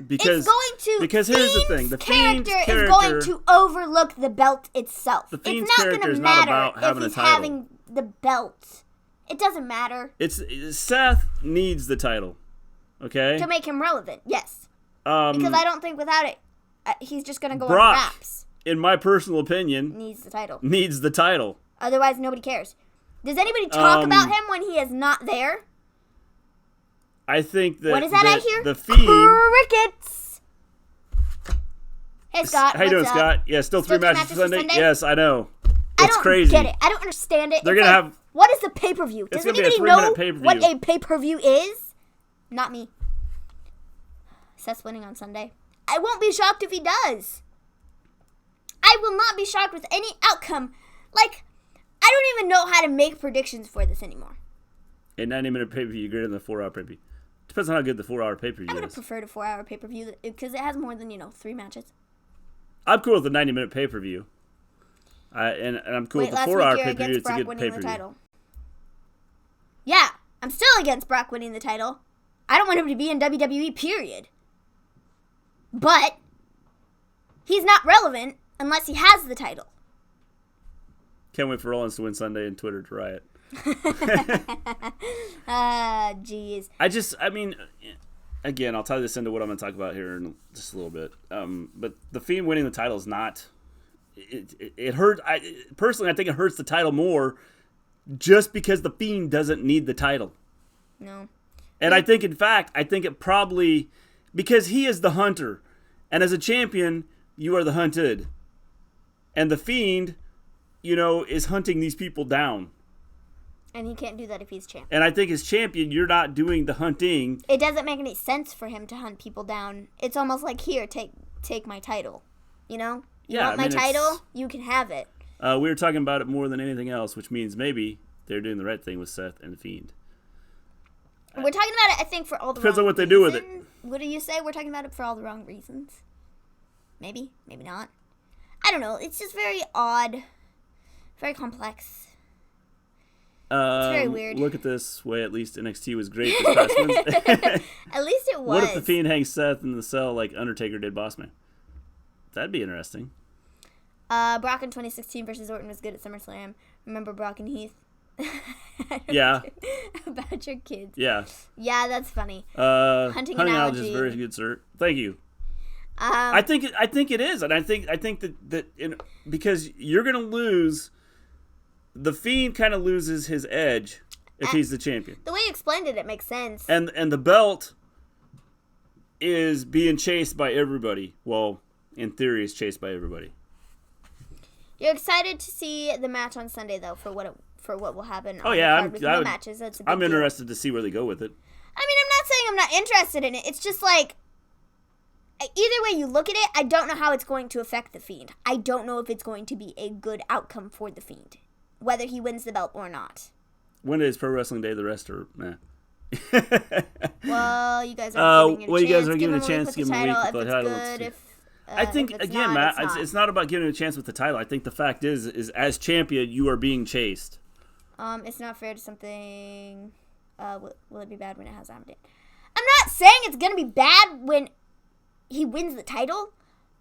because it's going to. Because here's the thing: the Fiend's character is going to overlook the belt itself. The Fiend's character is not about having a title. Having the belt, it doesn't matter. Seth needs the title, okay, to make him relevant. Yes, because I don't think without it. He's just going to go on raps. In my personal opinion, needs the title. Otherwise, nobody cares. Does anybody talk about him when he is not there? I think that... What is that I hear? The Fiend... Crickets! Hey, Scott. How you doing, Scott? Yeah, still 3 matches Sunday? Yes, I know. It's crazy. I don't get it. I don't understand it. They're going to have... What is the pay-per-view? Does anybody know what a pay-per-view is? Not me. Seth's winning on Sunday. I won't be shocked if he does. I will not be shocked with any outcome. Like, I don't even know how to make predictions for this anymore. A 90-minute pay-per-view greater than a 4-hour pay-per-view. Depends on how good the 4-hour pay-per-view is. I would have preferred a 4-hour pay-per-view because it has more than, 3 matches. I'm cool with the 90-minute pay-per-view. And I'm cool with the 4-hour pay-per-view. It's a good pay-per-view. Yeah, I'm still against Brock winning the title. I don't want him to be in WWE, period. But he's not relevant unless he has the title. Can't wait for Rollins to win Sunday and Twitter to riot. Jeez. Again, I'll tie this into what I'm going to talk about here in just a little bit. But the Fiend winning the title is not... It hurts. Personally, I think it hurts the title more just because the Fiend doesn't need the title. No. And I think, in fact, it probably... Because he is the hunter. And as a champion, you are the hunted. And the Fiend, is hunting these people down. And he can't do that if he's champion. And I think as champion, you're not doing the hunting. It doesn't make any sense for him to hunt people down. It's almost like, here, take my title. You want my title? You can have it. We were talking about it more than anything else, which means maybe they're doing the right thing with Seth and the Fiend. We're talking about it, I think, for all the Depends wrong on what they reasons. do with it. What do you say? We're talking about it for all the wrong reasons. Maybe. Maybe not. I don't know. It's just very odd. Very complex. It's very weird. Look at this way. At least NXT was great this past Wednesday. At least it was. What if the Fiend hangs Seth in the cell like Undertaker did Bossman? That'd be interesting. Brock in 2016 versus Orton was good at SummerSlam. Remember Brock and Heath? Yeah. About your kids. Yeah. Yeah, that's funny. Hunting analogy is very good, sir. Thank you. I think it is, and I think that because you're gonna lose. The Fiend kind of loses his edge if he's the champion. The way you explained it, it makes sense. And the belt is being chased by everybody. Well, in theory, it's chased by everybody. You're excited to see the match on Sunday, though, for what will happen. Oh yeah, matches. That's a big I'm deal. interested to see where they go with it. I mean, I'm not saying I'm not interested in it. It's just like, either way you look at it, I don't know how it's going to affect the Fiend. I don't know if it's going to be a good outcome for the Fiend, whether he wins the belt or not. When is Pro Wrestling Day? The rest are meh. Well, you guys are giving it a chance. You guys are giving it a chance. Give him a week with the title. I think, again, Matt, it's not about giving him a chance with the title. I think the fact is as champion, you are being chased. It's not fair to something. Will it be bad when it has Amadeus? I'm not saying it's going to be bad when he wins the title,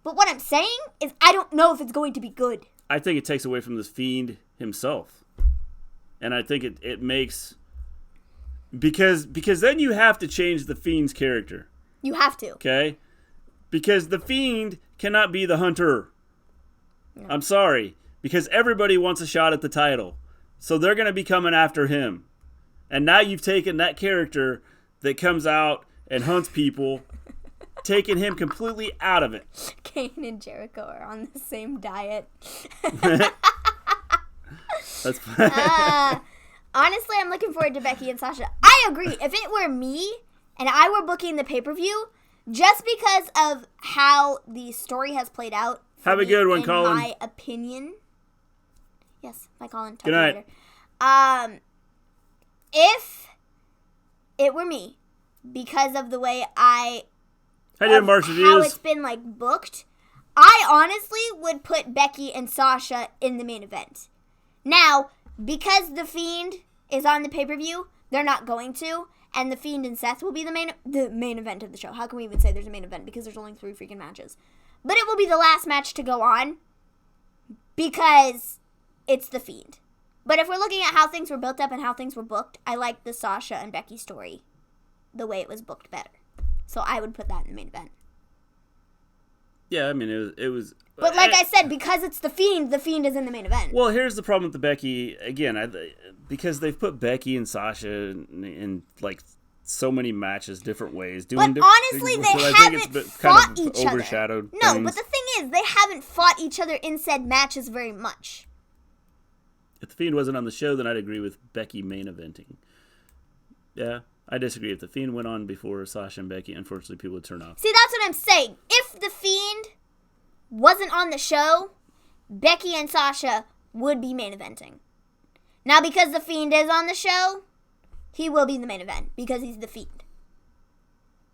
but what I'm saying is I don't know if it's going to be good. I think it takes away from the Fiend himself. And I think it makes... Because then you have to change the Fiend's character. You have to. Okay? Because the Fiend cannot be the hunter. No. I'm sorry. Because everybody wants a shot at the title. So they're going to be coming after him. And now you've taken that character that comes out and hunts people, taking him completely out of it. Cain and Jericho are on the same diet. That's fine. Honestly, I'm looking forward to Becky and Sasha. I agree. If it were me and I were booking the pay-per-view, just because of how the story has played out, have a good one, Colin. In my opinion. Yes, bye, Colin. Talk good night. To you later. If it were me, because of the way how it's been booked, I honestly would put Becky and Sasha in the main event. Now, because the Fiend is on the pay-per-view, they're not going to, and the Fiend and Seth will be the main event of the show. How can we even say there's a main event? Because there's only 3 freaking matches. But it will be the last match to go on because it's the Fiend. But if we're looking at how things were built up and how things were booked, I like the Sasha and Becky story the way it was booked better. So I would put that in the main event. Yeah, I mean, it was... But like I said, because it's the Fiend is in the main event. Well, here's the problem with the Becky. Again, because they've put Becky and Sasha in so many matches different ways. But honestly, they haven't fought each other. Overshadowed no, things. But the thing is, they haven't fought each other in said matches very much. If the Fiend wasn't on the show, then I'd agree with Becky main eventing. Yeah, I disagree. If the Fiend went on before Sasha and Becky, unfortunately, people would turn off. See, that's what I'm saying. If the Fiend wasn't on the show, Becky and Sasha would be main eventing. Now, because The Fiend is on the show, he will be in the main event because he's The Fiend.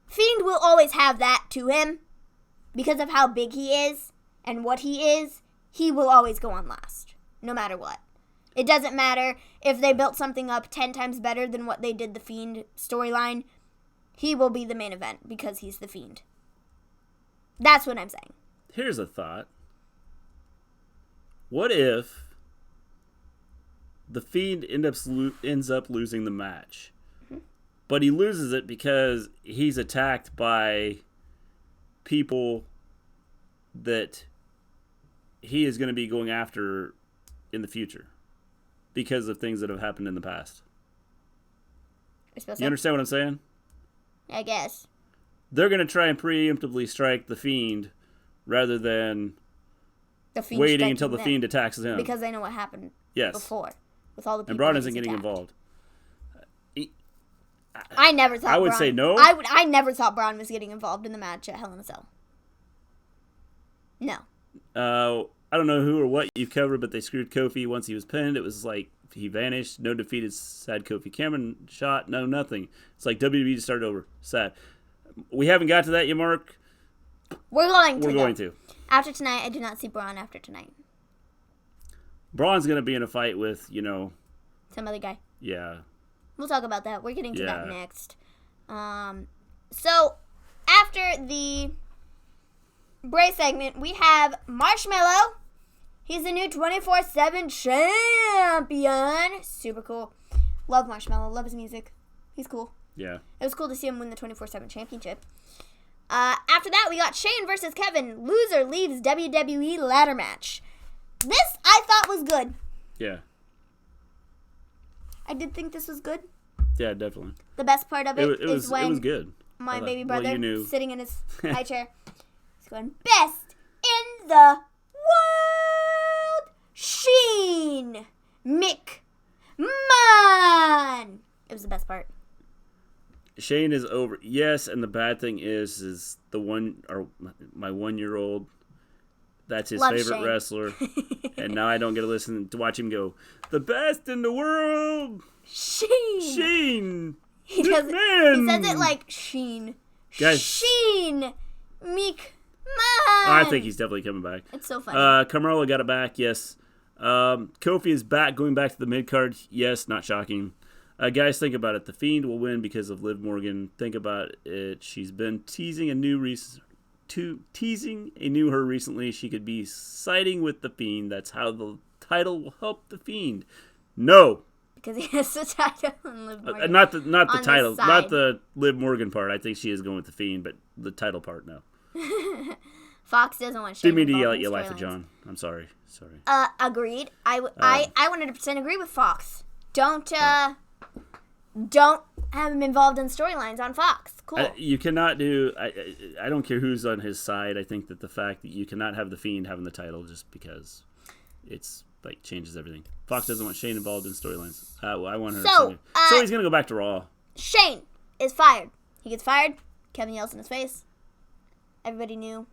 Fiend will always have that to him because of how big he is and what he is. He will always go on last, no matter what. It doesn't matter if they built something up 10 times better than what they did the Fiend storyline. He will be the main event because he's The Fiend. That's what I'm saying. Here's a thought. What if the Fiend ends up losing the match? Mm-hmm. But he loses it because he's attacked by people that he is going to be going after in the future because of things that have happened in the past. You understand what I'm saying? I guess. They're going to try and preemptively strike the Fiend rather than waiting until the Fiend attacks him. Because they know what happened before with all the people. And Braun isn't getting involved. I never thought I would say no. I never thought Braun was getting involved in the match at Hell in a Cell. No. I don't know who or what you've covered, but they screwed Kofi once he was pinned. It was like he vanished. No defeated sad Kofi Cameron shot. No, nothing. It's like WWE just started over. Sad. We haven't got to that yet, Mark. We're going to. After tonight, I do not see Braun after tonight. Braun's going to be in a fight with, some other guy. Yeah. We'll talk about that. We're getting to that next. So, after the Bray segment, we have Marshmello. He's the new 24/7 champion. Super cool. Love Marshmello. Love his music. He's cool. Yeah. It was cool to see him win the 24/7 championship. After that, we got Shane versus Kevin. Loser leaves WWE ladder match. This, I thought, was good. Yeah. I did think this was good. Yeah, definitely. The best part of it is when it was good. My baby brother sitting in his high chair. He's going, best in the world, Shane Mcmahon. It was the best part. Shane is over. Yes, and the bad thing is my 1-year-old. That's his favorite Shane. Wrestler, and now I don't get to listen to watch him go the best in the world. Shane. He says it like Sheen. Guys, Shane Mcmahon. I think he's definitely coming back. It's so funny. Carmelo got it back. Yes. Kofi is back, going back to the mid card. Yes, not shocking. Guys, think about it. The Fiend will win because of Liv Morgan. Think about it. She's been teasing a new her recently. She could be siding with the Fiend. That's how the title will help the Fiend. No. Because he has the title and Liv Morgan. Not the title. Not the Liv Morgan part. I think she is going with the Fiend, but the title part, no. Fox doesn't want Shane. Didn't mean to yell at you, Life of John. I'm sorry. Agreed. I 100% agree with Fox. Don't have him involved in storylines on Fox. Cool. You cannot do. I don't care who's on his side. I think that the fact that you cannot have the Fiend having the title just because it's like changes everything. Fox doesn't want Shane involved in storylines. I want her. So he's gonna go back to Raw. Shane is fired. He gets fired. Kevin yells in his face. Everybody knew.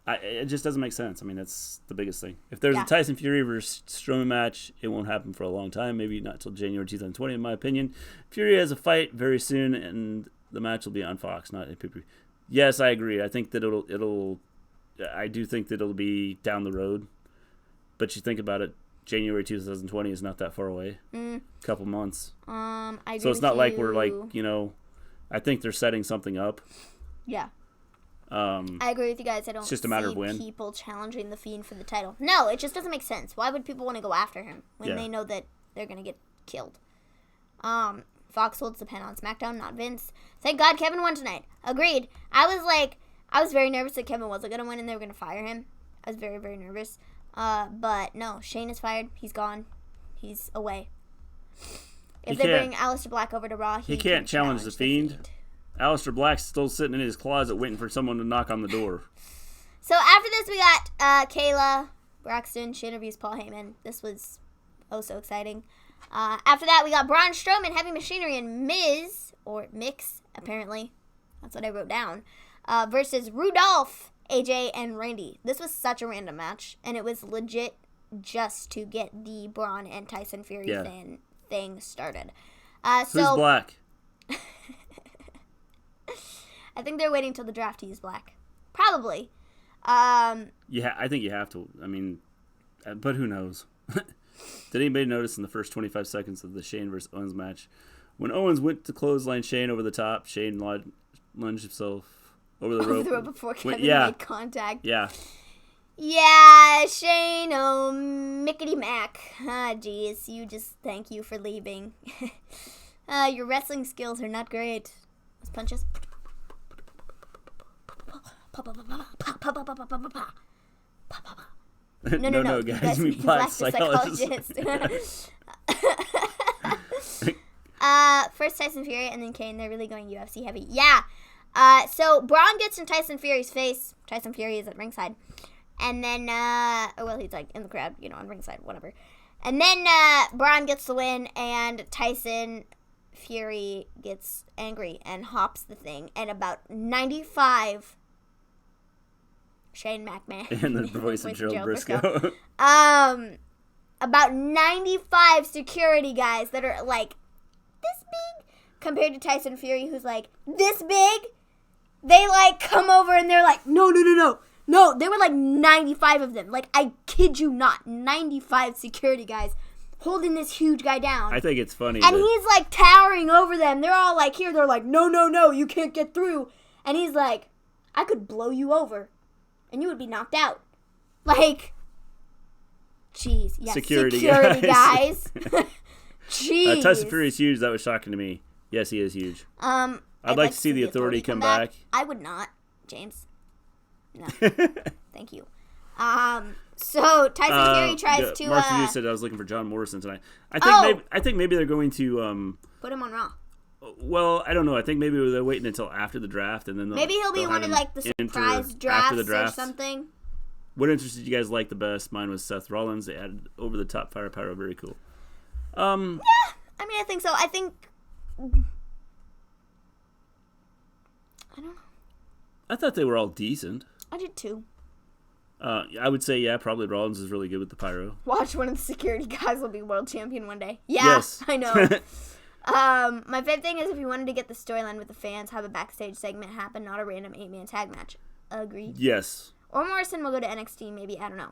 It just doesn't make sense. I mean, that's the biggest thing. If there's a Tyson Fury versus Strowman match, it won't happen for a long time. Maybe not until January 2020, in my opinion. Fury has a fight very soon, and the match will be on Fox, not pay-per-view. Yes, I agree. I think that I do think that it'll be down the road. But you think about it, January 2020 is not that far away. A couple months. I agree. So it's not like we're like, I think they're setting something up. Yeah. I agree with you guys. I don't it's just a matter of when. People challenging the Fiend for the title. No, it just doesn't make sense. Why would people want to go after him when they know that they're going to get killed? Fox holds the pen on SmackDown, not Vince. Thank God Kevin won tonight. Agreed. I was very nervous that Kevin wasn't going to win and they were going to fire him. I was very, very nervous. But no, Shane is fired. He's gone. He's away. If they bring Aleister Black over to Raw, he can't challenge the Fiend. Aleister Black's still sitting in his closet waiting for someone to knock on the door. So after this, we got Kayla Braxton. She interviews Paul Heyman. This was so exciting. After that, we got Braun Strowman, Heavy Machinery, and Miz, or Mix, apparently. That's what I wrote down. Versus Rudolph, AJ, and Randy. This was such a random match, and it was legit just to get the Braun and Tyson Fury thing started. Who's black? I think they're waiting till the draft to use black. Probably. Yeah, I think you have to. I mean, but who knows? Did anybody notice in the first 25 seconds of the Shane versus Owens match, when Owens went to clothesline Shane over the top, Shane lunged himself over the rope before Kevin made contact. Yeah. Yeah, Shane, oh, Mickety Mac. Ah, jeez, thank you for leaving. Your wrestling skills are not great. Let's punches. No, guys, you mean black psychologist. First Tyson Fury and then Cain. They're really going UFC heavy. Yeah. So Braun gets in Tyson Fury's face. Tyson Fury is at ringside. And then, he's like in the crowd, on ringside, whatever. And then Braun gets the win, and Tyson Fury gets angry and hops the thing. And about 95, Shane McMahon. And the voice of Joe Briscoe. About 95 security guys that are like this big compared to Tyson Fury, who's like this big. They like come over and they're like, no. No, there were like 95 of them. Like, I kid you not, 95 security guys holding this huge guy down. I think it's funny. And he's like towering over them. They're all like here. They're like, no, you can't get through. And he's like, I could blow you over and you would be knocked out. Like, jeez. Yeah, security guys. Jeez. Tyson Fury is huge. That was shocking to me. Yes, he is huge. I'd like to see the Authority come back. I would not, James. No, thank you. So Tyson Fury tries to. Mark you said I was looking for John Morrison tonight. I think maybe they're going to put him on Raw. Well, I don't know. I think maybe they're waiting until after the draft, and then maybe he'll be one of like the surprise drafts or something. What interest did you guys like the best? Mine was Seth Rollins. They added over the top firepower. Very cool. Yeah, I mean, I think so. I don't know. I thought they were all decent. I did too. I would say, probably Rollins is really good with the pyro. Watch, one of the security guys will be world champion one day. Yeah, yes. I know. My favorite thing is if you wanted to get the storyline with the fans, have a backstage segment happen, not a random 8-man tag match. Agreed. Yes. Or Morrison will go to NXT, maybe. I don't know.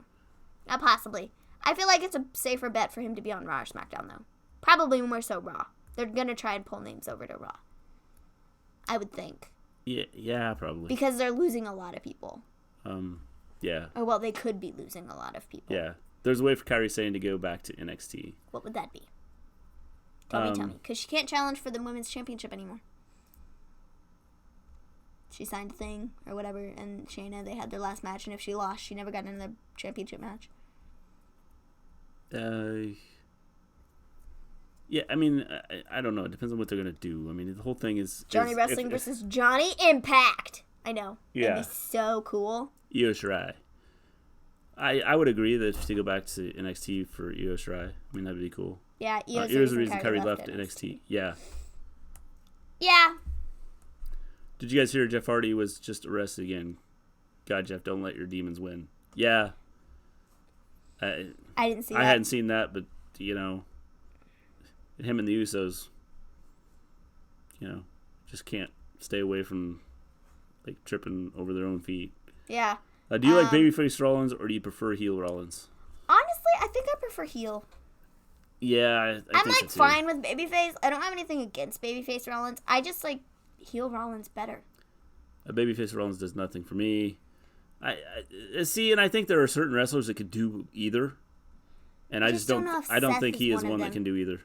Possibly. I feel like it's a safer bet for him to be on Raw or SmackDown, though. Probably more so Raw. They're going to try and pull names over to Raw. I would think. Yeah, probably. Because they're losing a lot of people. Yeah. Or, well, they could be losing a lot of people. Yeah. There's a way for Kairi Sane to go back to NXT. What would that be? Tell me. Because she can't challenge for the Women's Championship anymore. She signed a thing or whatever, and Shayna, they had their last match, and if she lost, she never got into the championship match. Yeah, I mean, I don't know. It depends on what they're going to do. I mean, the whole thing is... Johnny Wrestling versus Johnny Impact. I know. Yeah. That'd be so cool. Io Shirai. I would agree that to go back to NXT for Io Shirai. I mean, that'd be cool. Yeah, Io's the reason Kairi left NXT. Yeah. Yeah. Did you guys hear Jeff Hardy was just arrested again? God, Jeff, don't let your demons win. Yeah. I didn't see that. I hadn't seen that, but, him and the Usos, just can't stay away from, like, tripping over their own feet. Yeah. Do you like babyface Rollins, or do you prefer heel Rollins? Honestly, I think I prefer heel. Yeah, I I'm think like so too. fine with babyface. I don't have anything against babyface Rollins. I just like heel Rollins better. A babyface Rollins does nothing for me. I see, and I think there are certain wrestlers that could do either, and I just don't. I don't think he is one that can do either.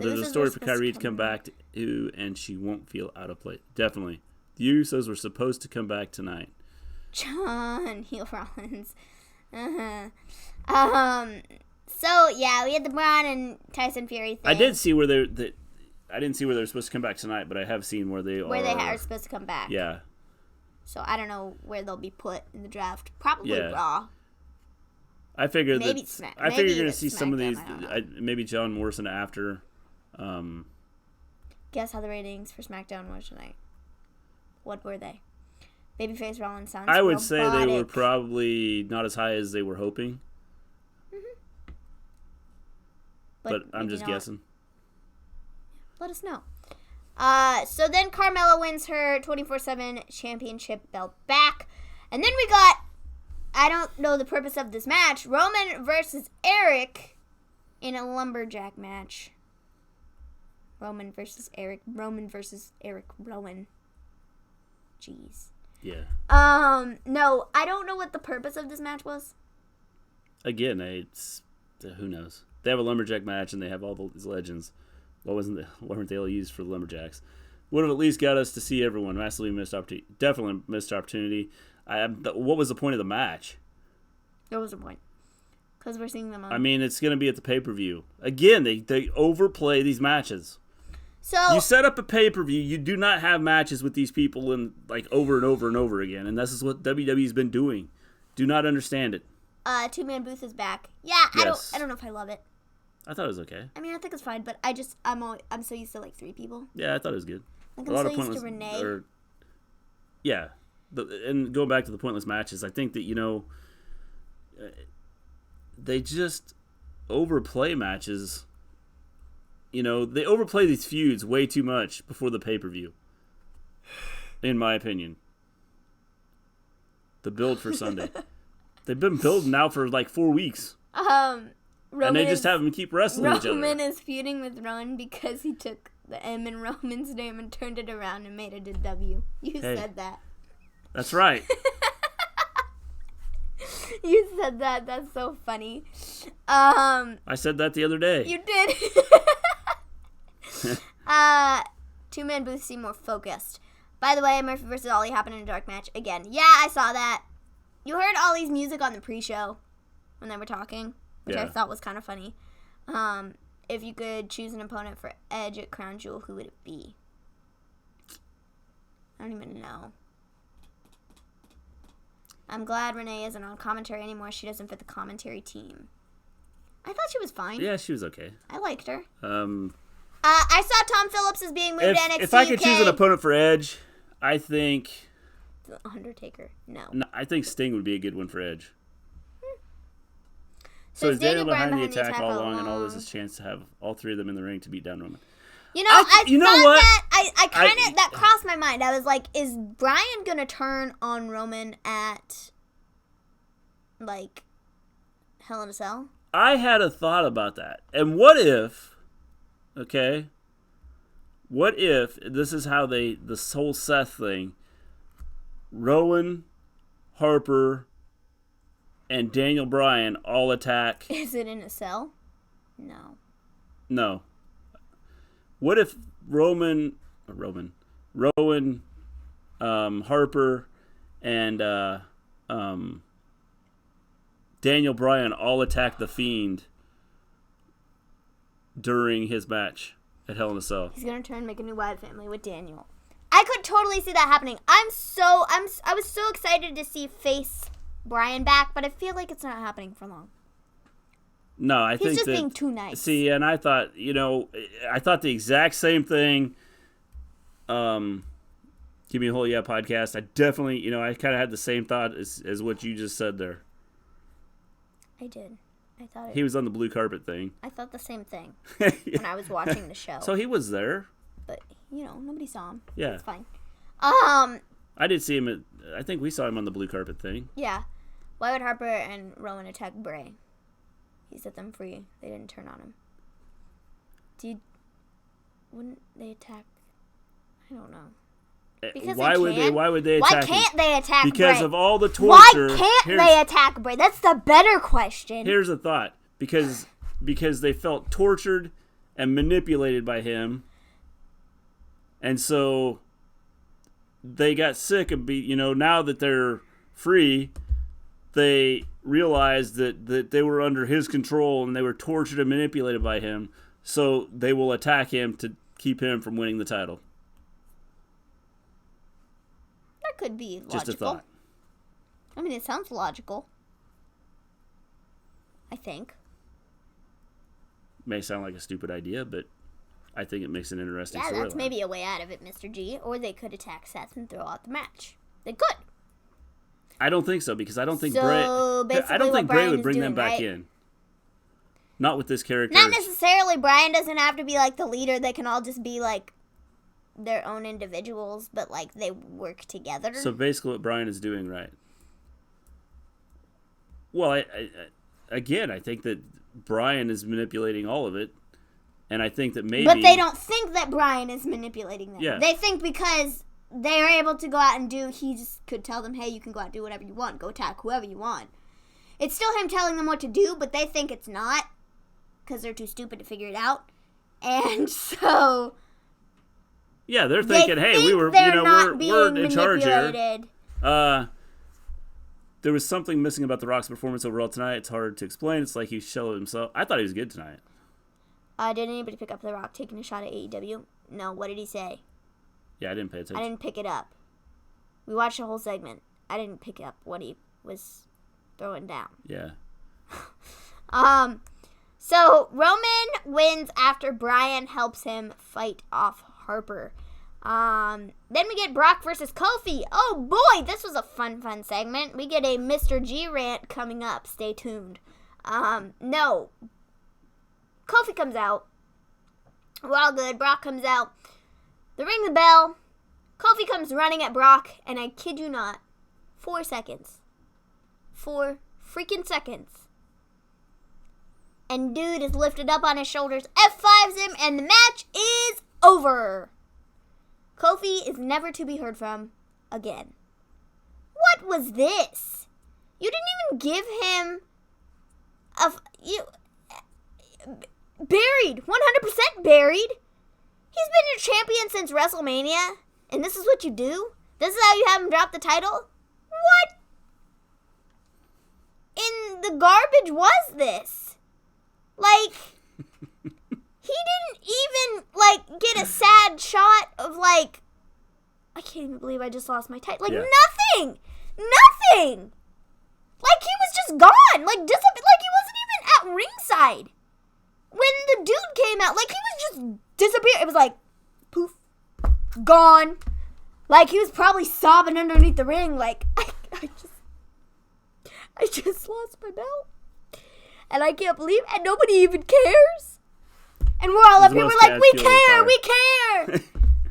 There's a story for Kairi to come back to, and she won't feel out of place. Definitely, the Usos were supposed to come back tonight. John heel Rollins. So yeah, we had the Braun and Tyson Fury thing. I did see where I didn't see where they're supposed to come back tonight, but I have seen where they are supposed to come back. Yeah. So I don't know where they'll be put in the draft. Probably Raw. I figured maybe you're going to see some of these. Maybe John Morrison after. Guess how the ratings for SmackDown were tonight. What were they? Babyface Rollins sounds I would robotic. say they were probably not as high as they were hoping. Mm-hmm. But I'm just guessing. Let us know. So then Carmella wins her 24/7 championship belt back. And then we got, I don't know the purpose of this match, Roman versus Eric in a lumberjack match. Roman versus Eric. Rowan. Jeez. Yeah. No, I don't know what the purpose of this match was. Again, it's who knows? They have a lumberjack match and they have all these legends. Why weren't they all used for the lumberjacks? Would have at least got us to see everyone. Massively missed opportunity. Definitely missed opportunity. What was the point of the match? There was a point. Because we're seeing them on. I mean, it's going to be at the pay-per-view. Again, they overplay these matches. So you set up a pay-per-view. You do not have matches with these people over and over and over again. And this is what WWE's been doing. Do not understand it. Two-man booth is back. Yeah, Yes. I don't know if I love it. I thought it was okay. I mean, I think it's fine, but I'm so used to like 3 people. Yeah, I thought it was good. Like, I'm so used to Renee. Yeah. And going back to the pointless matches, I think that, they just overplay matches. They overplay these feuds way too much before the pay-per-view, in my opinion. The build for Sunday. They've been building now for like 4 weeks. Roman and they just have them keep wrestling each other. Roman is feuding with Rowan because he took the M in Roman's name and turned it around and made it a W. You said that. That's right. You said that. That's so funny. I said that the other day. You did. Two-man booths seem more focused. By the way, Murphy vs. Ollie happened in a dark match again. Yeah, I saw that. You heard Ollie's music on the pre-show when they were talking, which I thought was kind of funny. If you could choose an opponent for Edge at Crown Jewel, who would it be? I don't even know. I'm glad Renee isn't on commentary anymore. She doesn't fit the commentary team. I thought she was fine. Yeah, she was okay. I liked her. I saw Tom Phillips is being moved to NXT If I could choose an opponent for Edge, I think... The Undertaker. No, I think Sting would be a good one for Edge. So is Daniel behind the attack all along, and all this is a chance to have all 3 of them in the ring to beat down Roman? That crossed my mind. I was like, is Bryan gonna turn on Roman at like Hell in a Cell? I had a thought about that. And what if this is how this whole Seth thing, Rowan, Harper, and Daniel Bryan all attack. Is it in a cell? No. What if Rowan, Harper, and Daniel Bryan all attack The Fiend during his match at Hell in a Cell? He's gonna turn and make a new Wyatt family with Daniel. I could totally see that happening. I was so excited to see face Bryan back, but I feel like it's not happening for long. No, I think he's just being too nice. See, and I thought, I thought the exact same thing. Give Me a Whole Yeah podcast. I definitely, I kind of had the same thought as what you just said there. I did. I thought he was on the blue carpet thing. I thought the same thing when I was watching the show. So he was there, but nobody saw him. Yeah, it's fine. I did see him. I think we saw him on the blue carpet thing. Yeah, Wyatt Harper and Rowan attacked Bray. He set them free. They didn't turn on him. Wouldn't they attack? I don't know. Because why would they attack? Why can't they attack Bray? Because of all the torture. Why can't they attack Bray? That's the better question. Here's a thought. Because they felt tortured and manipulated by him. And so they got sick of now that they're free, they realized that they were under his control and they were tortured and manipulated by him. So they will attack him to keep him from winning the title. That could be logical. Just a thought. I mean, it sounds logical. I think. May sound like a stupid idea, but I think it makes an interesting story. Yeah, that's maybe a way out of it, Mr. G. Or they could attack Seth and throw out the match. They could. I don't think so, because I don't think So, Bray. I don't basically think what Bray Bryan would is bring them doing, back right? in. Not with this character. Not necessarily. Bryan doesn't have to be like the leader. They can all just be like their own individuals, but like they work together. So basically, what Bryan is doing, right? Well, I think that Bryan is manipulating all of it, and I think that maybe. But they don't think that Bryan is manipulating them. Yeah. They think because they are able to go out and do. He just could tell them, "Hey, you can go out and do whatever you want. Go attack whoever you want." It's still him telling them what to do, but they think it's not. Because they're too stupid to figure it out. And so... Yeah, they're thinking, hey, we're in charge here. There was something missing about The Rock's performance overall tonight. It's hard to explain. It's like he shelled himself. I thought he was good tonight. Did anybody pick up The Rock taking a shot at AEW? No, what did he say? Yeah, I didn't pay attention. I didn't pick it up. We watched the whole segment. I didn't pick up what he was throwing down. Yeah. So, Roman wins after Bryan helps him fight off Harper. Then we get Brock versus Kofi. Oh boy, this was a fun segment. We get a Mr. G rant coming up. Stay tuned. No. Kofi comes out. We're all good. Brock comes out. They ring the bell. Kofi comes running at Brock, and I kid you not, 4 seconds. 4 freaking seconds. And dude is lifted up on his shoulders, F5s him, and the match is over. Kofi is never to be heard from again. What was this? You didn't even give him buried, 100% buried. He's been your champion since WrestleMania, and this is what you do? This is how you have him drop the title? What in the garbage was this? Like, he didn't even, like, get a sad shot of, like, I can't even believe I just lost my title. Like, nothing! Nothing! Like, he was just gone! Like, he wasn't even at ringside. When the dude came out, like, he was just disappeared. It was like, poof, gone. Like, he was probably sobbing underneath the ring, like, I just lost my belt. And I can't believe it. And nobody even cares. And we're all up here. We're like, we care.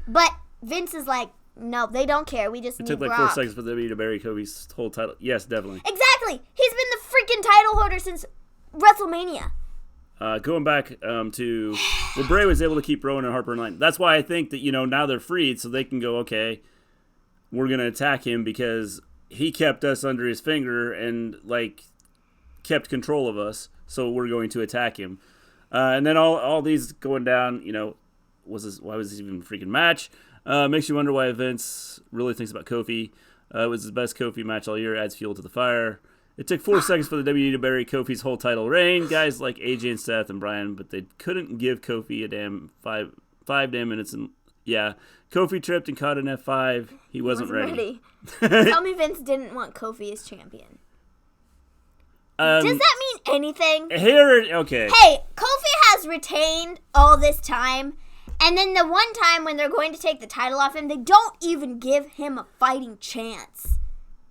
But Vince is like, no, they don't care. We just need Brock. It took like 4 seconds for WWE to bury Kofi's whole title. Yes, definitely. Exactly. He's been the freaking title holder since WrestleMania. Going back to where Bray was able to keep Rowan and Harper in line. That's why I think that, now they're freed, so they can go, okay, we're going to attack him because he kept us under his finger and, like, kept control of us, so we're going to attack him. And then all these going down, why was this even a freaking match? Makes you wonder why Vince really thinks about Kofi. It was his best Kofi match all year, adds fuel to the fire. It took 4 seconds for the WWE to bury Kofi's whole title reign. Guys like AJ and Seth and Bryan, but they couldn't give Kofi a damn five damn minutes. And yeah, Kofi tripped and caught an F5. He wasn't ready. Tell me Vince didn't want Kofi as champion. Does that mean anything? Okay. Hey, Kofi has retained all this time, and then the one time when they're going to take the title off him, they don't even give him a fighting chance.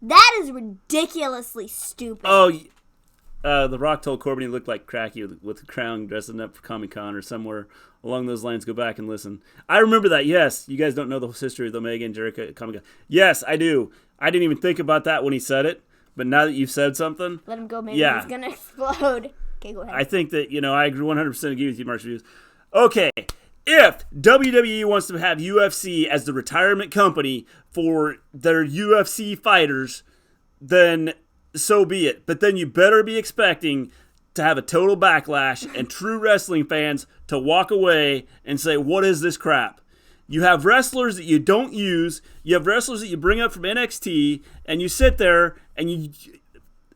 That is ridiculously stupid. Oh, The Rock told Corbin he looked like Cracky with the crown dressing up for Comic-Con or somewhere along those lines. Go back and listen. I remember that, yes. You guys don't know the history of the Omega and Jericho at Comic-Con. Yes, I do. I didn't even think about that when he said it. But now that you've said something... Let him go, maybe he's going to explode. Okay, go ahead. I think that, I agree 100% agree with you, Mark Reviews. Okay, if WWE wants to have UFC as the retirement company for their UFC fighters, then so be it. But then you better be expecting to have a total backlash and true wrestling fans to walk away and say, what is this crap? You have wrestlers that you don't use. You have wrestlers that you bring up from NXT, and you sit there and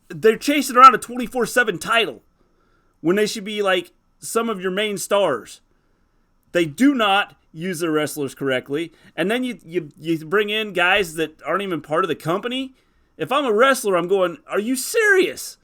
they're chasing around a 24/7 title when they should be like some of your main stars. They do not use their wrestlers correctly, and then you bring in guys that aren't even part of the company. If I'm a wrestler, I'm going, are you serious?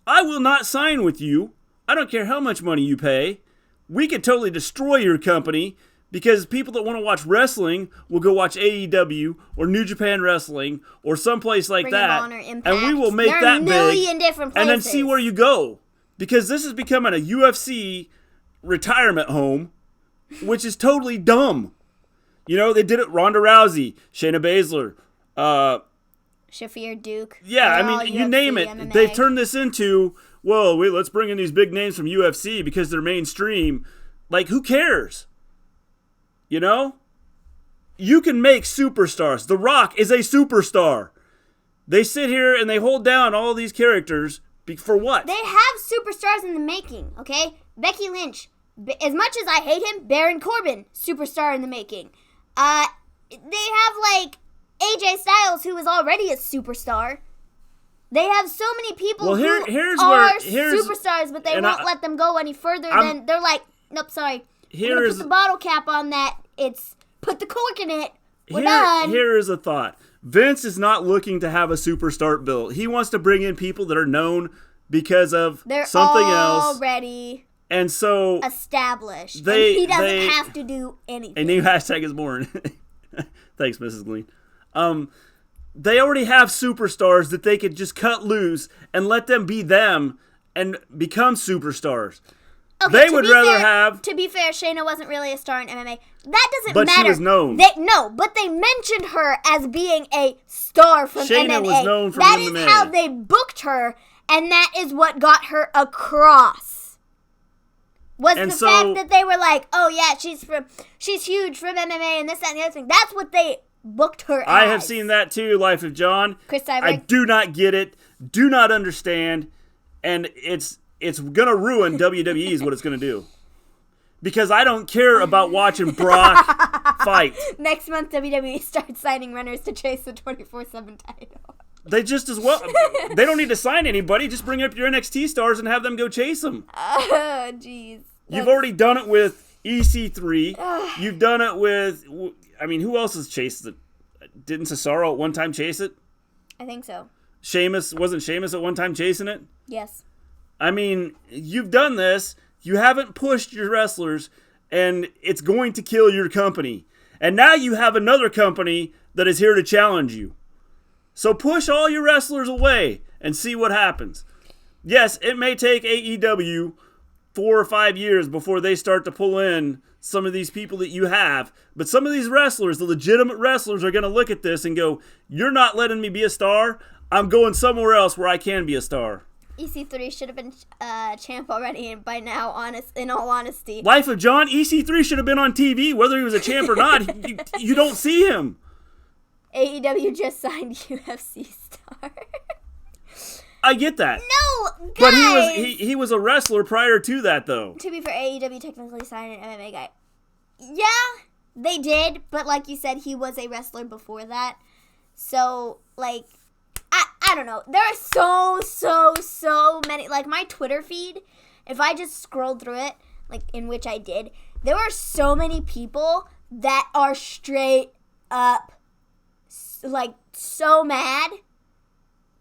I will not sign with you. I don't care how much money you pay. We could totally destroy your company, Because people that want to watch wrestling will go watch AEW or New Japan Wrestling or someplace like Ring that. of Honor, Impact. And we will make there that are a big. million different places. And then see where you go. Because this is becoming a UFC retirement home, which is totally dumb. You know, they did it. Ronda Rousey, Shayna Baszler, Shafir Duke. yeah, I They're all mean, you UFC, name it. MMA. They've turned this into, well, wait, let's bring in these big names from UFC because they're mainstream. Like, who cares? You know? You can make superstars. The Rock is a superstar. They sit here and they hold down all these characters for what? They have superstars in the making, okay? Becky Lynch, as much as I hate him, Baron Corbin, superstar in the making. They have, like, AJ Styles, who is already a superstar. They have so many people who are superstars, but they won't let them go any further than... They're like, nope, sorry. We're going to put the bottle cap on that. It's put the cork in it. We're done. Here is a thought. Vince is not looking to have a superstar built. He wants to bring in people that are known because of something else. They're already and so established. And he doesn't have to do anything. A new hashtag is born. Thanks, Mrs. Gleen. They already have superstars that they could just cut loose and let them be them and become superstars. Okay, they would rather have... To be fair, Shayna wasn't really a star in MMA. That doesn't matter. But she was known. But they mentioned her as being a star from MMA. Shayna was known from MMA. That is how they booked her, and that is what got her across. Fact that they were like, oh yeah, she's huge from MMA and this, that, and the other thing. That's what they booked her as. I have seen that too, Life of John. Chris Cyber. I do not get it, do not understand, and it's going to ruin WWE is what it's going to do. Because I don't care about watching Brock fight. Next month, WWE starts signing runners to chase the 24/7 title. They just as well. They don't need to sign anybody. Just bring up your NXT stars and have them go chase them. Oh, jeez. You've already done it with EC3. You've done it with... I mean, who else has chased it? Didn't Cesaro at one time chase it? I think so. Wasn't Sheamus at one time chasing it? Yes. I mean, you've done this. You haven't pushed your wrestlers, and it's going to kill your company. And now you have another company that is here to challenge you. So push all your wrestlers away and see what happens. Yes, it may take AEW 4 or 5 years before they start to pull in some of these people that you have. But some of these wrestlers, the legitimate wrestlers, are going to look at this and go, you're not letting me be a star. I'm going somewhere else where I can be a star. EC3 should have been champ already by now, in all honesty. Life of John, EC3 should have been on TV, whether he was a champ or not. You don't see him. AEW just signed UFC star. I get that. No, guys! But he was a wrestler prior to that, though. To be fair, AEW technically signed an MMA guy. Yeah, they did, but like you said, he was a wrestler before that. So, like... I don't know. There are so many. Like, my Twitter feed, if I just scrolled through it, like, in which I did, there are so many people that are straight up, like, so mad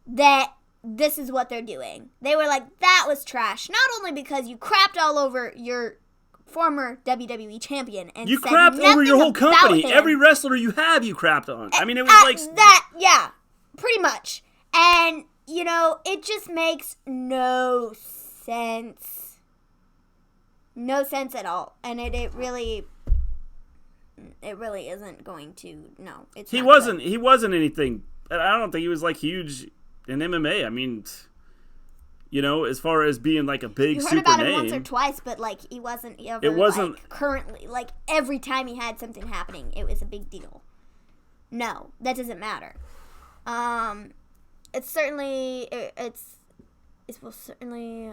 that this is what they're doing. They were like, that was trash. Not only because you crapped all over your former WWE champion and you said crapped over your whole company. Him. Every wrestler you have, you crapped on. I mean, it was like... that, yeah. Pretty much. And, you know, it just makes no sense. No sense at all. And it really isn't going to, no. He wasn't anything. I don't think he was, like, huge in MMA. I mean, you know, as far as being, like, a big super name. You heard about him once or twice, but, like, he wasn't ever, like, currently. Like, every time he had something happening, it was a big deal. No, that doesn't matter. It will certainly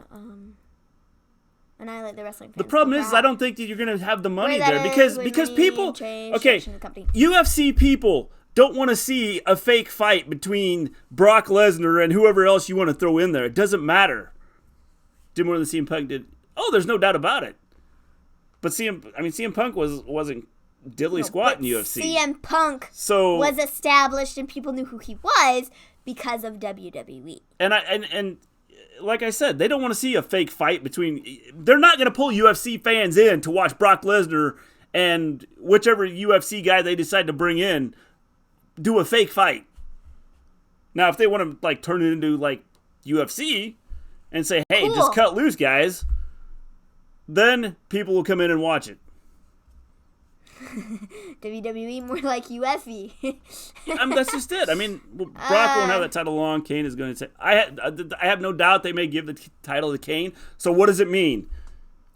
annihilate the wrestling fans. The problem is I don't think that you're going to have the money there because people, okay, UFC people don't want to see a fake fight between Brock Lesnar and whoever else you want to throw in there. It doesn't matter. Did more than CM Punk did. Oh, there's no doubt about it. But CM Punk wasn't diddly squat in UFC. CM Punk was established and people knew who he was because of WWE. And like I said, they don't want to see a fake fight between... They're not going to pull UFC fans in to watch Brock Lesnar and whichever UFC guy they decide to bring in, do a fake fight. Now, if they want to like turn it into like UFC and say, hey, Cool. just cut loose, guys, then people will come in and watch it. WWE more like UFC. That's just it. I mean, Brock won't have that title long. Cain is going to say, I have no doubt they may give the title to Cain. So what does it mean?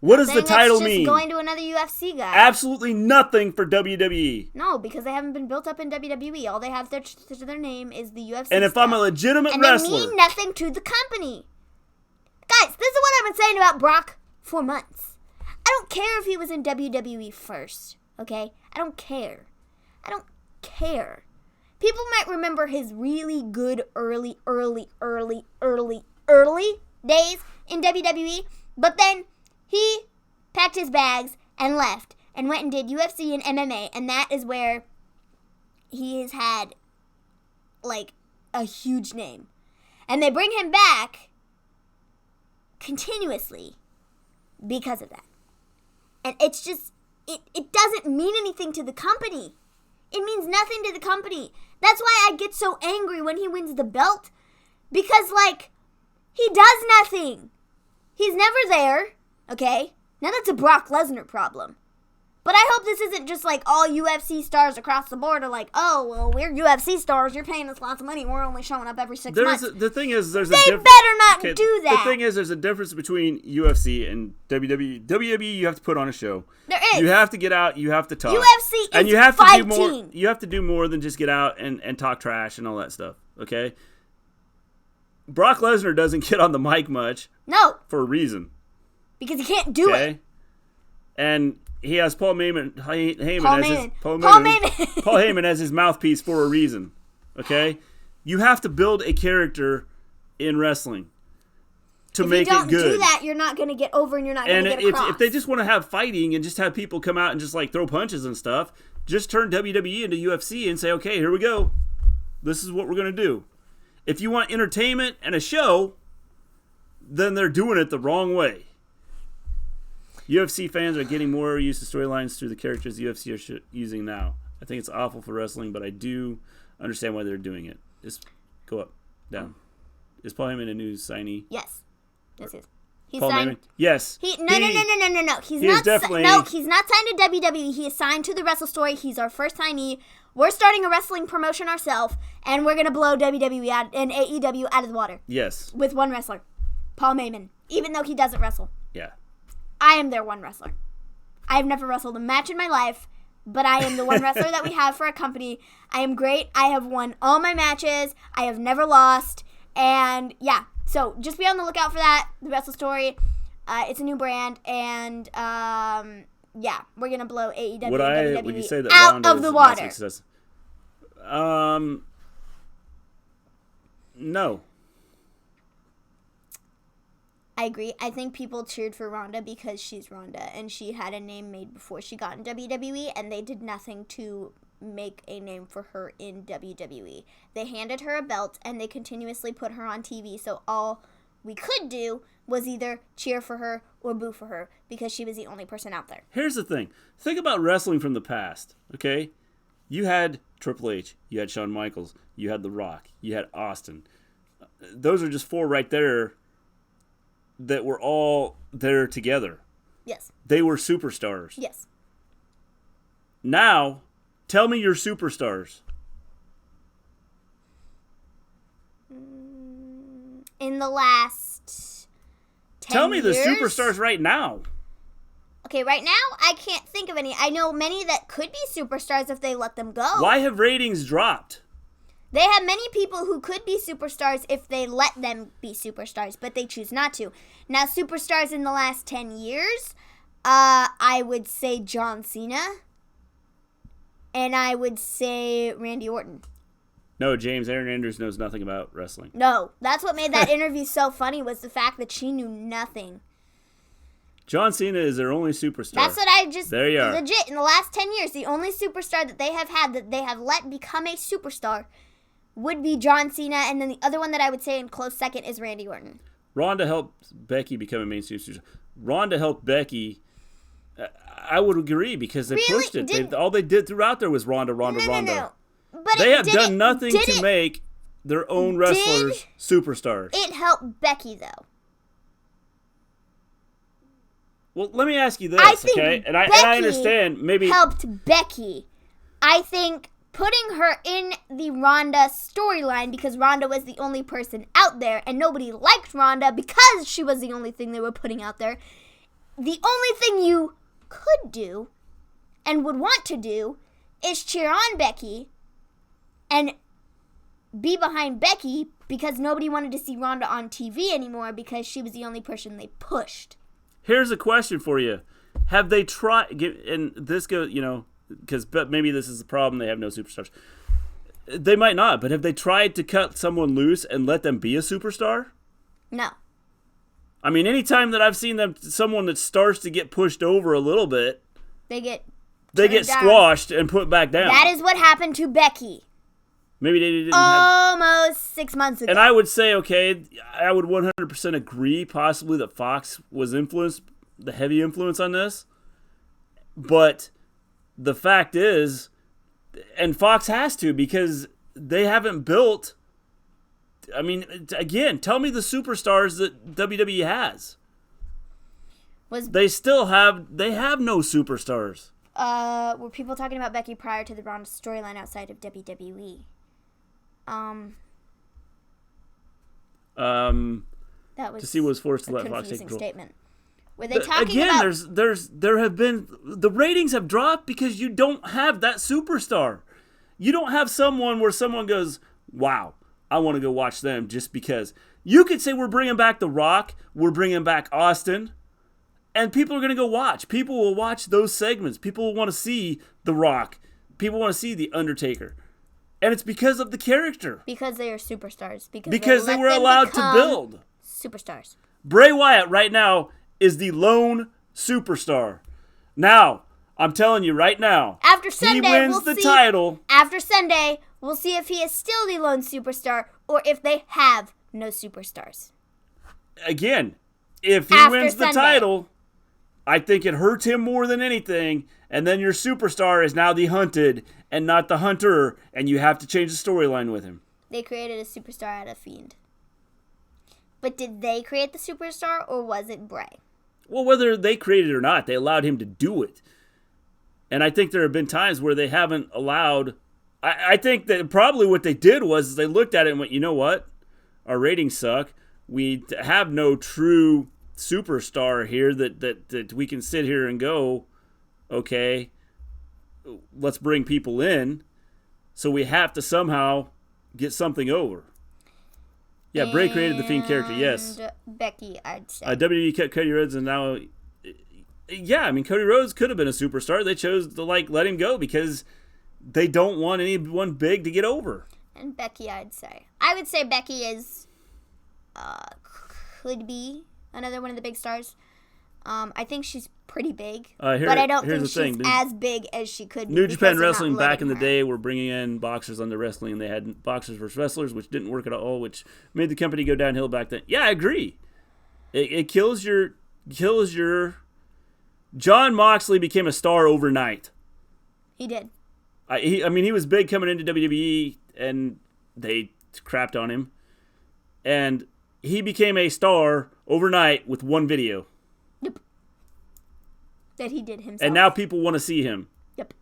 What does the title mean? Going to another UFC guy. Absolutely nothing for WWE. No, because they haven't been built up in WWE. All they have to their name is the UFC. And if I'm a legitimate and wrestler, they mean nothing to the company. Guys, this is what I've been saying about Brock for months. I don't care if he was in WWE first. Okay? I don't care. I don't care. People might remember his really good early days in WWE, but then he packed his bags and left and went and did UFC and MMA, and that is where he has had, like, a huge name. And they bring him back continuously because of that. And it's just, it doesn't mean anything to the company. It means nothing to the company. That's why I get so angry when he wins the belt. Because, like, he does nothing. He's never there. Okay? Now that's a Brock Lesnar problem. But I hope this isn't just like all UFC stars across the board are like, oh, well, we're UFC stars. You're paying us lots of money. We're only showing up every 6 months. The thing is, there's they a better not do that. The thing is, there's a difference between UFC and WWE. WWE, you have to put on a show. There is. You have to get out. You have to talk. UFC is and you have fighting. to do more. You have to do more than just get out and talk trash and all that stuff. Okay. Brock Lesnar doesn't get on the mic much. No. For a reason. Because he can't do it. And he has Paul Heyman as his mouthpiece for a reason. Okay? You have to build a character in wrestling to make it good. If you don't do that, you're not going to get over and you're not going to get across. If they just want to have fighting and just have people come out and just like throw punches and stuff, just turn WWE into UFC and say, okay, here we go. This is what we're going to do. If you want entertainment and a show, then they're doing it the wrong way. UFC fans are getting more used to storylines through the characters the UFC are using now. I think it's awful for wrestling, but I do understand why they're doing it. Just go up, down. Is Paul Heyman a new signee? Yes. Yes, he's Paul signed. Heyman? Yes. No. He's not definitely. he's not signed to WWE. He is signed to the Wrestle Story. He's our first signee. We're starting a wrestling promotion ourselves, and we're gonna blow WWE and AEW out of the water. Yes. With one wrestler, Paul Heyman, even though he doesn't wrestle. Yeah. I am their one wrestler. I have never wrestled a match in my life, but I am the one wrestler that we have for a company. I am great. I have won all my matches. I have never lost. And yeah, so just be on the lookout for that. The Wrestle Story. It's a new brand. And yeah, we're going to blow AEW and WWE would you say that out Ronda of the water. No. I agree. I think people cheered for Ronda because she's Ronda, and she had a name made before she got in WWE, and they did nothing to make a name for her in WWE. They handed her a belt, and they continuously put her on TV, so all we could do was either cheer for her or boo for her because she was the only person out there. Here's the thing. Think about wrestling from the past, okay? You had Triple H, you had Shawn Michaels, you had The Rock, you had Austin. Those are just 4 right there that were all there together. Yes. They were superstars. Yes. Now, tell me your superstars. In the last 10 Tell me the years? superstars right now. Okay, right now, I can't think of any. I know many that could be superstars if they let them go. Why have ratings dropped? They have many people who could be superstars if they let them be superstars, but they choose not to. Now, superstars in the last 10 years, I would say John Cena, and I would say Randy Orton. No, James, Aaron Andrews knows nothing about wrestling. No, that's what made that interview so funny was the fact that she knew nothing. John Cena is their only superstar. That's what I just... There you are. Legit, in the last 10 years, the only superstar that they have had that they have let become a superstar would be John Cena, and then the other one that I would say in close second is Randy Orton. Ronda helped Becky become a mainstream superstar. Ronda helped Becky I would agree because they Really? pushed it. All they did throughout there was Ronda. No. But They have done nothing to make their own wrestlers superstars. It helped Becky, though. Well, let me ask you this, I think okay? And I understand maybe helped Becky. I think putting her in the Ronda storyline because Ronda was the only person out there and nobody liked Ronda because she was the only thing they were putting out there. The only thing you could do and would want to do is cheer on Becky and be behind Becky because nobody wanted to see Ronda on TV anymore because she was the only person they pushed. Here's a question for you. Have they tried, and this goes, but maybe this is the problem, they have no superstars. They might not, but have they tried to cut someone loose and let them be a superstar? No. I mean, anytime that I've seen someone that starts to get pushed over a little bit, they get squashed and put back down. That is what happened to Becky. Maybe they didn't almost 6 months ago. And I would say, okay, I would 100% agree possibly that Fox was the heavy influence on this. But the fact is, and Fox has to because they haven't built, I mean, again, tell me the superstars that WWE has. They have no superstars. Were people talking about Becky prior to the Ronda storyline outside of WWE? That was to see was forced to let Fox take control. Statement. Were they talking about? There have been the ratings have dropped because you don't have that superstar. You don't have someone where someone goes, "Wow, I want to go watch them," just because. You could say we're bringing back The Rock, we're bringing back Austin, and people are going to go watch. People will watch those segments. People will want to see The Rock. People want to see The Undertaker. And it's because of the character. Because they are superstars. Because they were allowed to build. Superstars. Bray Wyatt right now is the lone superstar. Now, I'm telling you right now. After Sunday, he wins the title. After Sunday, we'll see if he is still the lone superstar or if they have no superstars. Again, if he wins the title, I think it hurts him more than anything. And then your superstar is now the hunted and not the hunter, and you have to change the storyline with him. They created a superstar out of Fiend. But did they create the superstar, or was it Bray? Well, whether they created it or not, they allowed him to do it. And I think there have been times where they haven't allowed... I think that probably what they did was they looked at it and went, you know what? Our ratings suck. We have no true superstar here that we can sit here and go, okay, let's bring people in. So we have to somehow get something over. Yeah, Bray created the Fiend character, yes. Becky, I'd say. WWE cut Cody Rhodes, and now... Yeah, I mean, Cody Rhodes could have been a superstar. They chose to, let him go because they don't want anyone big to get over. And Becky, I'd say. I would say Becky is... could be another one of the big stars. I think she's pretty big, but I don't think she's as big as she could be. New Japan Wrestling back in the day were bringing in boxers on the wrestling, and they had boxers versus wrestlers, which didn't work at all, which made the company go downhill back then. Yeah, I agree. It kills your... Jon Moxley became a star overnight. He did. I mean, he was big coming into WWE, and they crapped on him. And he became a star overnight with one video. Yep. That he did himself. And now people want to see him. Yep.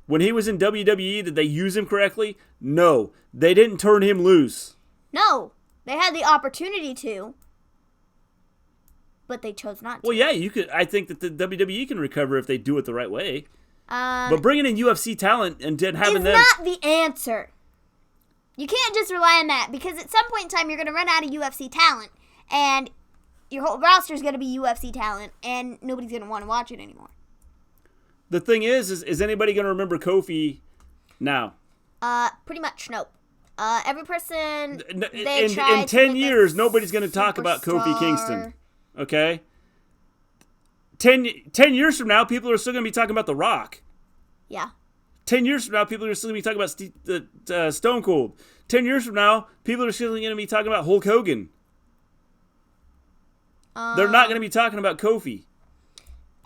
When he was in WWE, did they use him correctly? No. They didn't turn him loose. No. They had the opportunity to. But they chose not to. Well, yeah, I think that the WWE can recover if they do it the right way. But bringing in UFC talent and having them... It's not the answer. You can't just rely on that, because at some point in time, you're going to run out of UFC talent, and your whole roster is going to be UFC talent, and nobody's going to want to watch it anymore. The thing is anybody going to remember Kofi now? Pretty much, no. Every person in 10 years, nobody's going to talk about Kofi Kingston. Okay? 10 years from now, people are still going to be talking about The Rock. Yeah. 10 years from now, people are still going to be talking about Stone Cold. 10 years from now, people are still going to be talking about Hulk Hogan. They're not going to be talking about Kofi.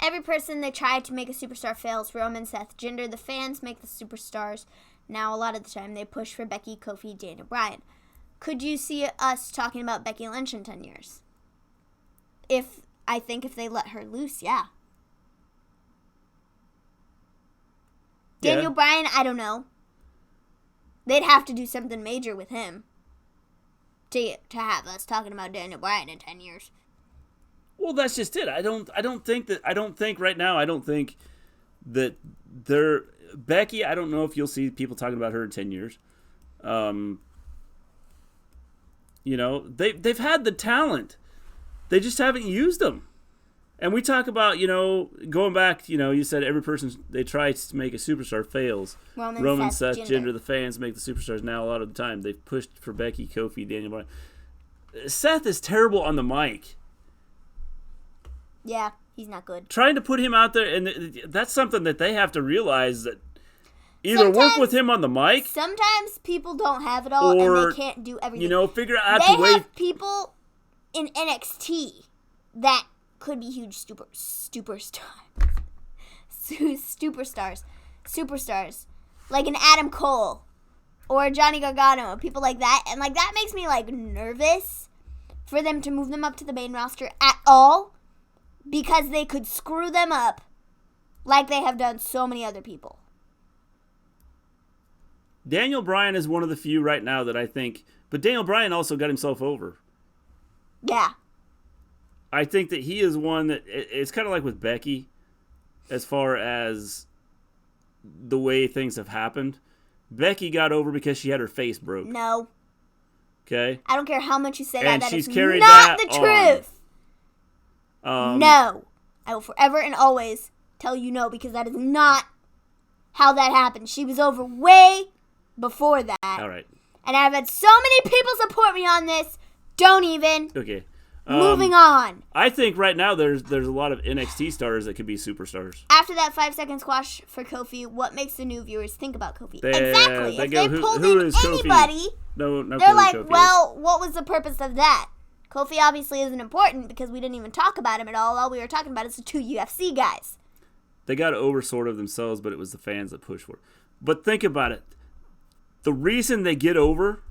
Every person they try to make a superstar fails. Roman, Seth, Jinder. The fans make the superstars. Now, a lot of the time, they push for Becky, Kofi, Daniel Bryan. Could you see us talking about Becky Lynch in 10 years? I think if they let her loose, yeah. Daniel Bryan, I don't know. They'd have to do something major with him to have us talking about Daniel Bryan in 10 years. Well, that's just it. I don't think right now that they're Becky. I don't know if you'll see people talking about her in 10 years. They've had the talent. They just haven't used them. And we talk about, going back, you said every person they try to make a superstar fails. Roman, Seth, Jinder, the fans make the superstars. Now, a lot of the time, they've pushed for Becky, Kofi, Daniel Bryan. Seth is terrible on the mic. Yeah, he's not good. Trying to put him out there, and that's something that they have to realize that either work with him on the mic. Sometimes people don't have it all, and they can't do everything. Figure out the way. They have people in NXT that could be huge superstars. Like an Adam Cole or Johnny Gargano, people like that. And that makes me nervous for them to move them up to the main roster at all, because they could screw them up like they have done so many other people. Daniel Bryan is one of the few right now that I think, but Daniel Bryan also got himself over. Yeah. I think that he is one that it's kind of like with Becky, as far as the way things have happened. Becky got over because she had her face broke. No. Okay. I don't care how much you say and that. she's That carried is not that the truth. No. I will forever and always tell you no, because that is not how that happened. She was over way before that. All right. And I've had so many people support me on this. Don't even. Okay. Moving on. I think right now there's a lot of NXT stars that could be superstars. After that 5-second squash for Kofi, what makes the new viewers think about Kofi? Exactly. If they pulled in anybody, they're like, Kofi well, what was the purpose of that? Kofi obviously isn't important because we didn't even talk about him at all. All we were talking about is the 2 UFC guys. They got over sort of themselves, but it was the fans that pushed for it. But think about it. The reason they get over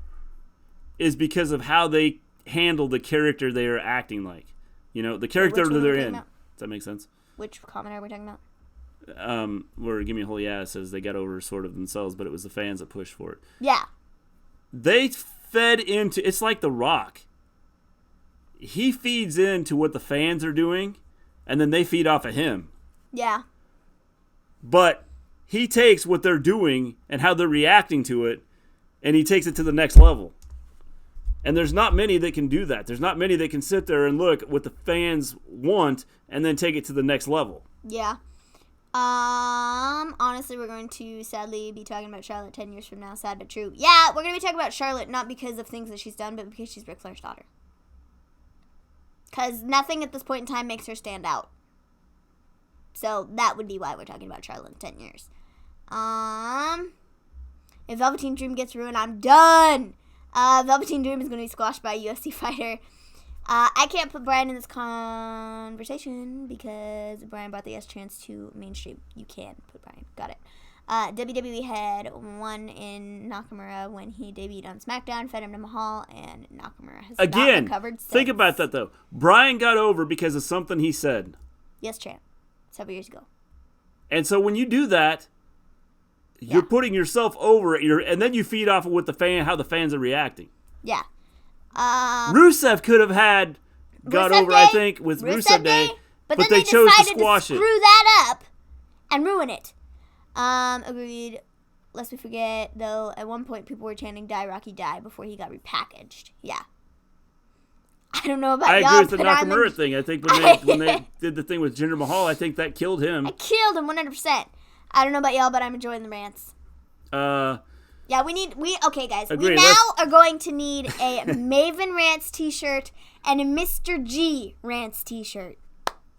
is because of how they handle the character they are acting like. The character that they're in. Does that make sense? Which comment are we talking about? Where Give Me a Holy Yeah says they got over sort of themselves, but it was the fans that pushed for it. Yeah. They fed into, it's like The Rock. He feeds into what the fans are doing, and then they feed off of him. Yeah. But he takes what they're doing and how they're reacting to it, and he takes it to the next level. And there's not many that can do that. There's not many that can sit there and look what the fans want and then take it to the next level. Yeah. Honestly, we're going to sadly be talking about Charlotte 10 years from now. Sad but true. Yeah, we're going to be talking about Charlotte not because of things that she's done, but because she's Ric Flair's daughter. Because nothing at this point in time makes her stand out. So that would be why we're talking about Charlotte in 10 years. If Velveteen Dream gets ruined, I'm done. Velveteen Dream is going to be squashed by a UFC fighter. I can't put Brian in this conversation because Brian brought the S chance to mainstream. You can put Brian. Got it. WWE had won in Nakamura when he debuted on SmackDown, fed him to Mahal, and Nakamura has not recovered since. Think about that, though. Brian got over because of something he said. Yes, champ. Several years ago. And so when you do that, you're putting yourself over, and then you feed off of what how the fans are reacting. Yeah. Rusev could have got over, I think, with Rusev Day, but then they chose to squash it. Screw that up and ruin it. Agreed. Lest we forget, though, at one point people were chanting "Die Rocky Die" before he got repackaged. Yeah. I don't know about y'all. I agree with the Nakamura thing. I think when they did the thing with Jinder Mahal, I think that killed him. I killed him 100%. I don't know about y'all, but I'm enjoying the rants. Yeah, okay, guys. Agreed. We now are going to need a Maven Rants t-shirt and a Mr. G Rants t-shirt.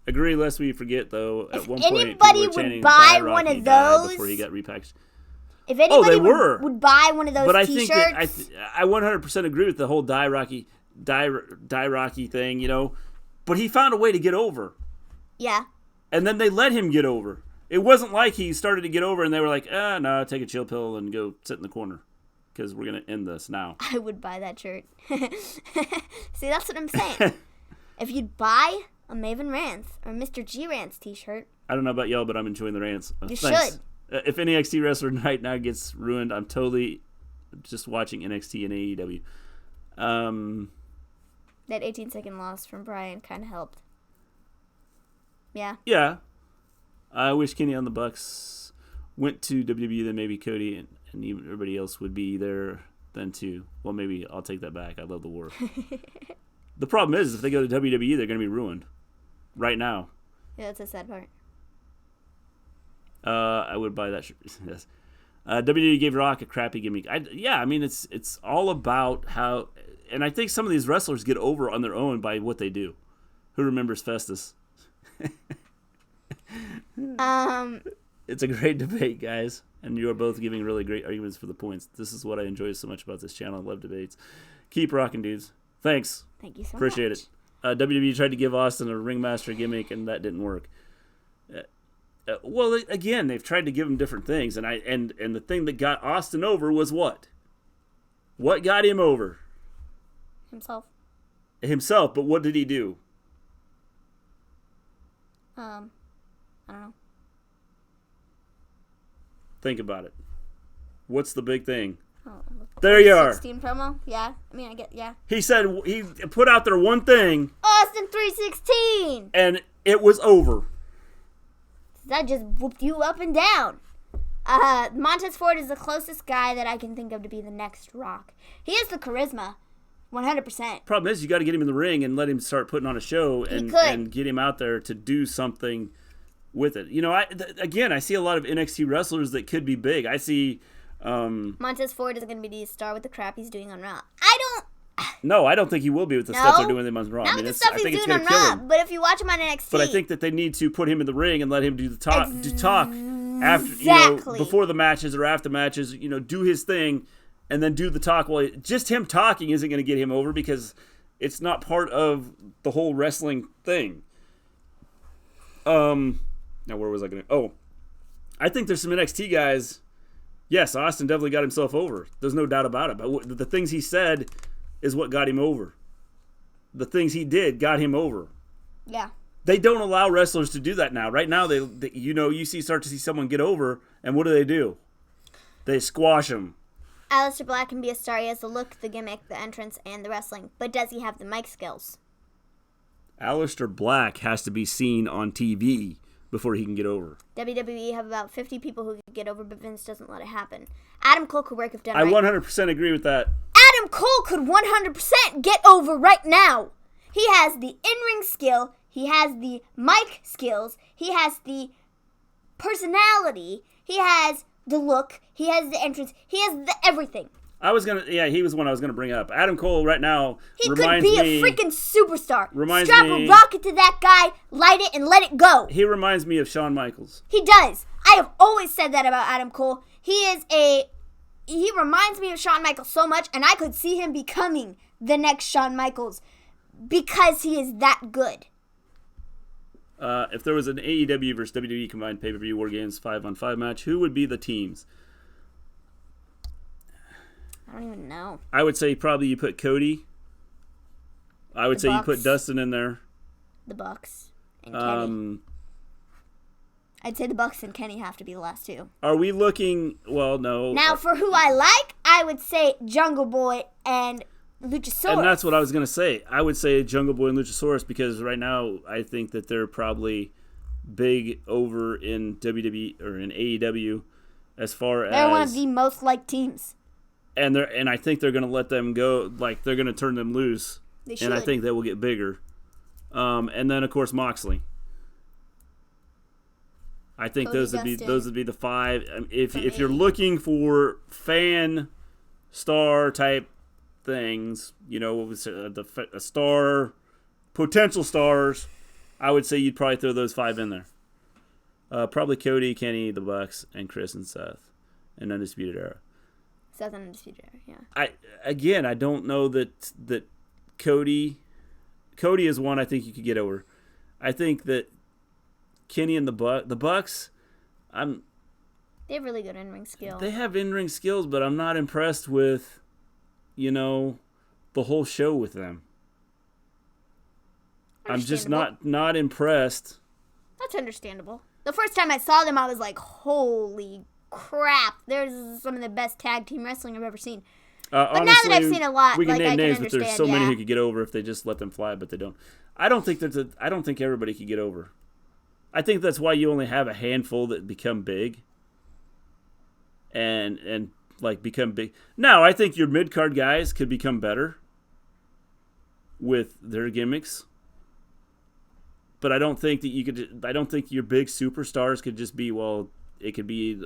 Agree, lest we forget, though, at one point anybody people were chanting would buy "Die, Rocky, one of Die" those before he got repackaged. If anybody they were. would buy one of those but I t-shirts. think that I 100% agree with the whole Die Rocky thing, But he found a way to get over. Yeah. And then they let him get over. It wasn't like he started to get over and they were like, no, take a chill pill and go sit in the corner because we're going to end this now. I would buy that shirt. See, that's what I'm saying. If you'd buy a Maven Rants or Mr. G Rants t-shirt. I don't know about y'all, but I'm enjoying the rants. You Thanks. should. If NXT wrestler right now gets ruined, I'm totally just watching NXT and AEW. That 18-second loss from Brian kind of helped. Yeah. Yeah. I wish Kenny on the Bucks went to WWE, then maybe Cody and even everybody else would be there then too. Well, maybe I'll take that back. I love the war. The problem is if they go to WWE, they're going to be ruined right now. Yeah, that's a sad part. I would buy that shirt. Yes. WWE gave Rock a crappy gimmick. I mean, it's all about how, and I think some of these wrestlers get over on their own by what they do. Who remembers Festus? It's a great debate, guys, and you are both giving really great arguments for the points. This is what I enjoy so much about this channel. I love debates. Keep rocking, dudes. Thanks. Thank you so Appreciate much. it. WWE tried to give Austin a ringmaster gimmick, and that didn't work. Well, again, they've tried to give him different things, and the thing that got Austin over was what? What got him over? Himself, but what did he do? I don't know. Think about it. What's the big thing? Oh, There you are. 16 promo? Yeah. I mean, I get, yeah. He said he put out there one thing. Austin 316! And it was over. That just whooped you up and down. Montez Ford is the closest guy that I can think of to be the next Rock. He has the charisma. 100%. Problem is, you got to get him in the ring and let him start putting on a show and get him out there to do something with it. You know, I see a lot of NXT wrestlers that could be big. I see... Montez Ford is going to be the star with the crap he's doing on Raw. No, I don't think he will be with the stuff they're doing with him on Raw. Not I mean, with the stuff I think he's it's doing going to on kill Raw, him. but if you watch him on NXT... But I think that they need to put him in the ring and let him do the talk, after, Exactly. before the matches or after matches, do his thing and then do the talk. Well, just him talking isn't going to get him over because it's not part of the whole wrestling thing. Now, where was I going to... Oh, I think there's some NXT guys... Yes, Austin definitely got himself over. There's no doubt about it. But the things he said is what got him over. The things he did got him over. Yeah. They don't allow wrestlers to do that now. Right now, they start to see someone get over, and what do? They squash them. Aleister Black can be a star. He has the look, the gimmick, the entrance, and the wrestling. But does he have the mic skills? Aleister Black has to be seen on TV before he can get over. WWE have about 50 people who could get over, but Vince doesn't let it happen. Adam Cole could work if done I right. 100% agree with that. Adam Cole could 100% get over right now. He has the in-ring skill. He has the mic skills. He has the personality. He has the look. He has the entrance. He has the everything. He was one I was gonna bring up. Adam Cole right now He could reminds be me, a freaking superstar. reminds Strap me- a rocket to that guy, light it, and let it go. He reminds me of Shawn Michaels. He does. I have always said that about Adam Cole. He reminds me of Shawn Michaels so much, and I could see him becoming the next Shawn Michaels because he is that good. If there was an AEW versus WWE combined pay-per-view War Games 5-on-5 match, who would be the teams? I don't even know. I would say probably you put Cody. I would say you put Dustin in there. The Bucks and Kenny. I'd say the Bucks and Kenny have to be the last two. Are we looking... Well, no. Now, for who I like, I would say Jungle Boy and Luchasaurus. And that's what I was going to say. I would say Jungle Boy and Luchasaurus because right now I think that they're probably big over in WWE or in AEW as far as... They're one of the most liked teams. And I think they're going to let them go. Like, they're going to turn them loose. They should. And I think they will get bigger. And then, of course, Moxley. I think Cody those would be the five. If you're looking for fan star type things, a star, potential stars, I would say you'd probably throw those five in there. Probably Cody, Kenny, the Bucks, and Chris and Seth, and Undisputed Era. Seth and Undisputed Era, yeah. I don't know that Cody is one I think you could get over. I think that Kenny and the Bucks. They have really good in-ring skill. They have in-ring skills, but I'm not impressed with, the whole show with them. I'm just not impressed. That's understandable. The first time I saw them, I was like, holy crap. There's some of the best tag team wrestling I've ever seen. But honestly, now that I've seen a lot, we can name names, but there's so many yeah. who could get over if they just let them fly, but they don't. I don't think everybody could get over. I think that's why you only have a handful that become big. And like become big. Now, I think your mid-card guys could become better with their gimmicks. But I don't think that I don't think your big superstars could just be, it could be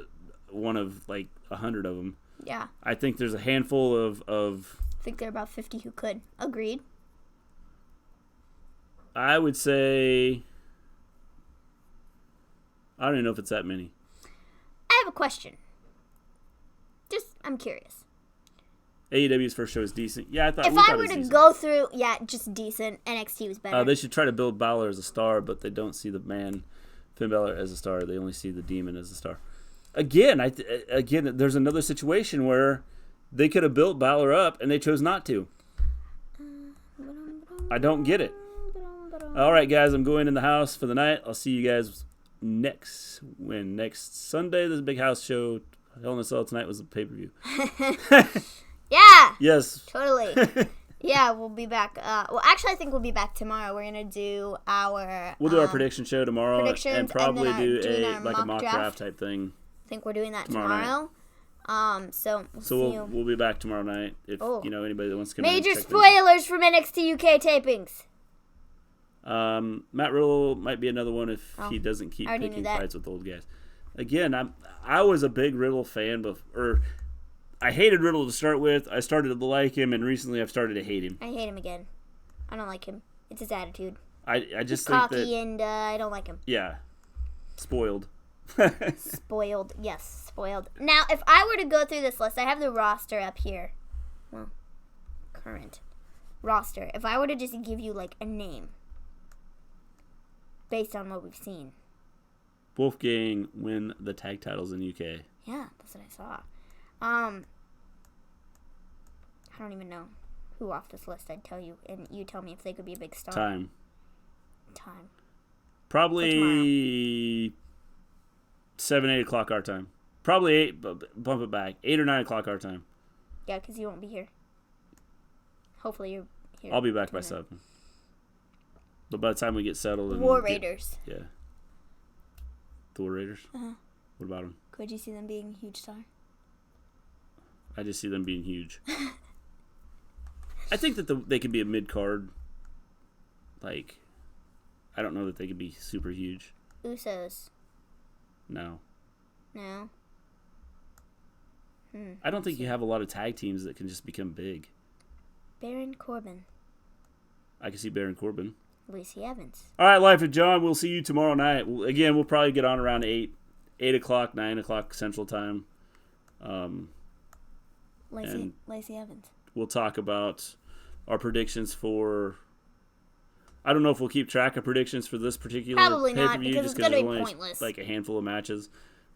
one of like 100 of them. Yeah. I think there's a handful of I think there are about 50 who could. Agreed. I would say, I don't even know if it's that many. I have a question. I'm curious. AEW's first show is decent. Yeah, I thought. If I were to go through, just decent. NXT was better. They should try to build Balor as a star, but they don't see the man Finn Balor as a star. They only see the Demon as a star. Again, there's another situation where they could have built Balor up and they chose not to. I don't get it. All right, guys, I'm going in the house for the night. I'll see you guys next Sunday. There's a big house show. Hell in a Cell tonight was a pay-per-view. Yeah. Yes. Totally. Yeah, we'll be back. Actually, I think we'll be back tomorrow. We're going to do our... We'll do our prediction show tomorrow and probably do a mock draft type thing. I think we're doing that tomorrow. So we'll be back tomorrow night if anybody that wants to come in. Major spoilers from NXT UK tapings. Matt Riddle might be another one if he doesn't keep picking fights with old guys. Again, I was a big Riddle fan, I hated Riddle to start with. I started to like him, and recently I've started to hate him. I hate him again. I don't like him. It's his attitude. I just He's think cocky and I don't like him. Yeah, spoiled. Spoiled, yes, spoiled. Now, if I were to go through this list, I have the roster up here. Well, current roster. If I were to just give you like a name based on what we've seen. Wolfgang win the tag titles in UK. Yeah, that's what I saw. I don't even know who off this list I'd tell you, and you tell me if they could be a big star. Time. Probably 7, 8 o'clock our time. Probably 8, but bump it back. 8 or 9 o'clock our time. Yeah, because you won't be here. Hopefully you're here. I'll be back by 7. But by the time we get settled... War Raiders. Yeah. The War Raiders? Uh-huh. What about them? Could you see them being a huge star? I just see them being huge. I think that they could be a mid-card. Like, I don't know that they could be super huge. Usos. No. I don't think you have a lot of tag teams that can just become big. Baron Corbin. I can see Baron Corbin. Lacey Evans. All right, Life of John, we'll see you tomorrow night. Again, we'll probably get on around 8 o'clock, 9 o'clock Central Time. Lacey Evans. We'll talk about our predictions for... I don't know if we'll keep track of predictions for this particular Probably not, pay-per-view, because just it's going to be only pointless. Like a handful of matches.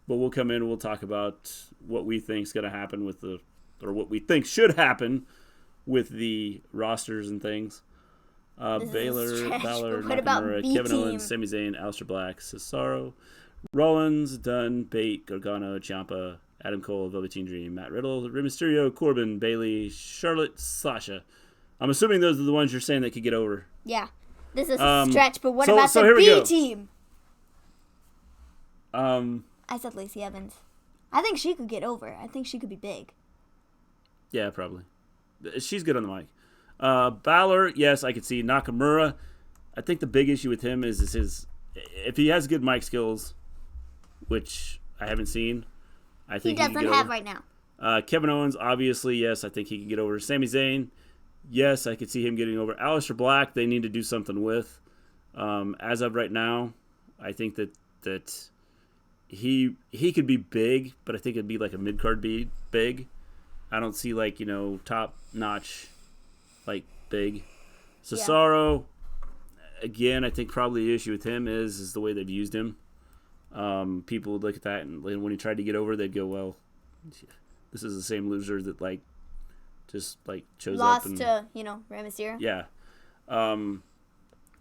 But we'll come in and we'll talk about what we think is going to happen with or what we think should happen with the rosters and things. Balor, Nakamura, Kevin Owens, Sami Zayn, Aleister Black, Cesaro, Rollins, Dunn, Bate, Gargano, Ciampa, Adam Cole, Velveteen Dream, Matt Riddle, Rey Mysterio, Corbin, Bayley, Charlotte, Sasha. I'm assuming those are the ones you're saying that could get over. Yeah. This is a stretch, but what about the B team? I said Lacey Evans. I think she could get over. I think she could be big. Yeah, probably. She's good on the mic. Balor, yes, I could see. Nakamura, I think the big issue with him is his... If he has good mic skills, which I haven't seen, I think he doesn't have right now. Kevin Owens, obviously, yes, I think he can get over. Sami Zayn, yes, I could see him getting over. Aleister Black, they need to do something with. As of right now, I think that he could be big, but I think it'd be like a mid-card big. I don't see top-notch, big. Cesaro, again, I think probably the issue with him is the way they've used him. People would look at that, and when he tried to get over, they'd go, well, this is the same loser that, like, just, like, shows Lost up. to, Rey Mysterio. Yeah.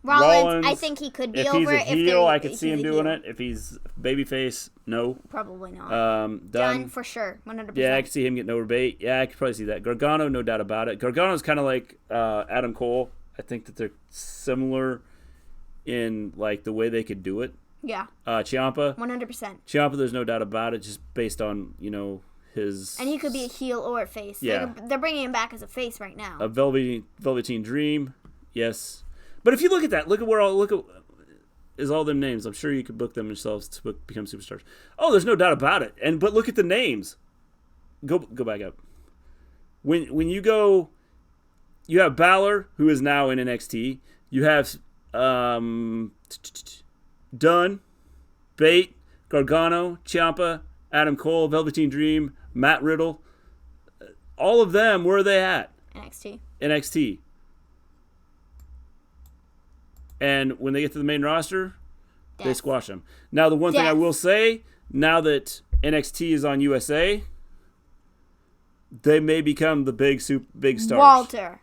Rollins, I think he could be if over. If he's a heel, I could see him doing it. If he's babyface, no. Probably not. Done for sure, 100%. Yeah, I could see him getting over bait. Yeah, I could probably see that. Gargano, no doubt about it. Gargano's kind of like Adam Cole. I think that they're similar in, like, the way they could do it. Yeah. Ciampa. 100%. Ciampa, there's no doubt about it, just based on, his... And he could be a heel or a face. Yeah. They're bringing him back as a face right now. A Velveteen Dream, yes. But if you look at that, look at is all them names. I'm sure you could book them yourselves to become superstars. Oh, there's no doubt about it. But look at the names. Go back up. When you go, you have Balor, who is now in NXT. You have Dunn, Bate, Gargano, Ciampa, Adam Cole, Velveteen Dream, Matt Riddle. All of them, where are they at? NXT. And when they get to the main roster, they squash them. Now, the one thing I will say, now that NXT is on USA, they may become the big stars. Walter.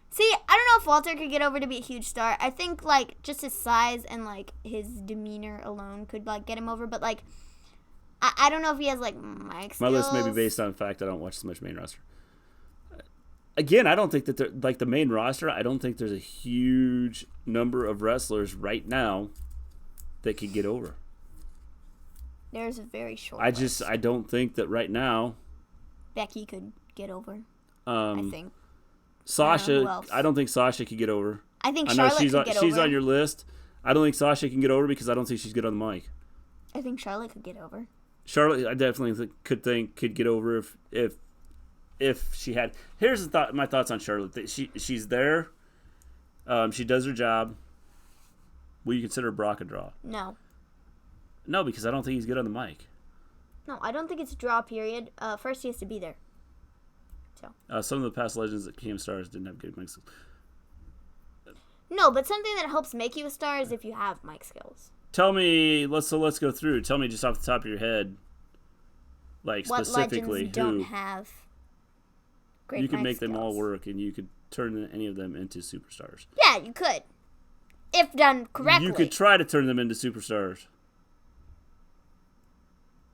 See, I don't know if Walter could get over to be a huge star. I think, like, just his size and, like, his demeanor alone could, like, get him over. But, like, I don't know if he has, like, mic skills. My list may be based on the fact I don't watch as much main roster. Again, I don't think that they're, like, the main roster, I don't think there's a huge number of wrestlers right now that could get over. There's a very short list. I don't think that right now Becky could get over. I think. Sasha, I don't think Sasha could get over. I think Charlotte could get over. She's on your list. I don't think Sasha can get over because I don't think she's good on the mic. I think Charlotte could get over. Charlotte, I definitely could get over if she had. Here's my thoughts on Charlotte. She's there. She does her job. Will you consider Brock a draw? No. No, because I don't think he's good on the mic. No, I don't think it's a draw, period. First, he has to be there. So. Some of the past legends that became stars didn't have good mic skills. No, but something that helps make you a star is if you have mic skills. Tell me, let's go through. Tell me just off the top of your head, like, what specifically legends don't have great you can mic make skills. them all work, and you could turn any of them into superstars. Yeah, you could, if done correctly. You could try to turn them into superstars.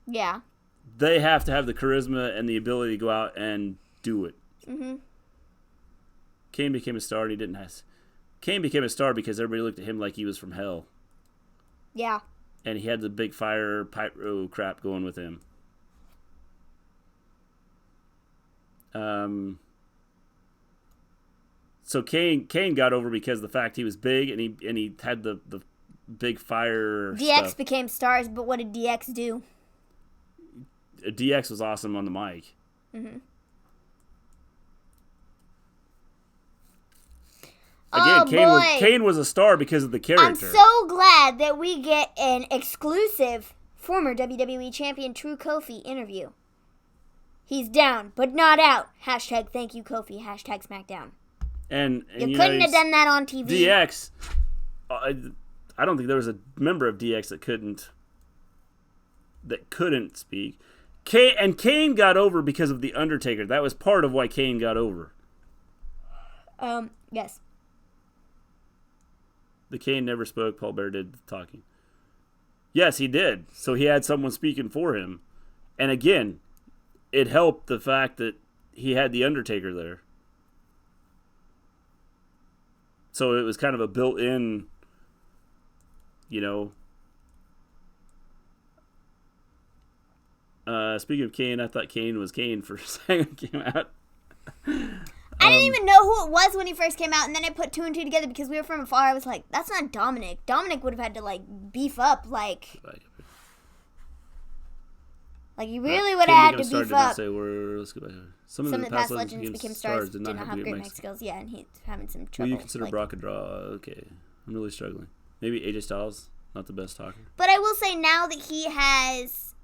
Yeah. They have to have the charisma and the ability to go out and do it. Mm-hmm. Cain became a star, and he didn't have. Cain became a star because everybody looked at him like he was from hell. Yeah. And he had the big fire pyro crap going with him. So Cain got over because of the fact he was big and he had the big fire DX stuff. became stars, but what did DX do? DX was awesome on the mic. Mm-hmm. Again, Cain was a star because of the character. I'm so glad that we get an exclusive former WWE Champion True Kofi interview. He's down, but not out. Hashtag thank you, Kofi. Hashtag Smackdown. And you couldn't have done that on TV. DX, I don't think there was a member of DX that couldn't speak. Cain got over because of The Undertaker. That was part of why Cain got over. Yes. The Cain never spoke. Paul Bear did the talking. Yes, he did. So he had someone speaking for him. And again, it helped the fact that he had The Undertaker there. So it was kind of a built-in, speaking of Cain, I thought Cain was Cain for a second came out. I didn't even know who it was when he first came out, and then I put two and two together because we were from afar. I was like, that's not Dominic. Dominic would have had to, beef up, you really would have had to beef up. Let's go back. Some of the past legends became stars did not have great mic skills. Yeah, and he's having some trouble. Will you consider Brock a draw? Okay. I'm really struggling. Maybe AJ Styles, not the best talker. But I will say now that he has,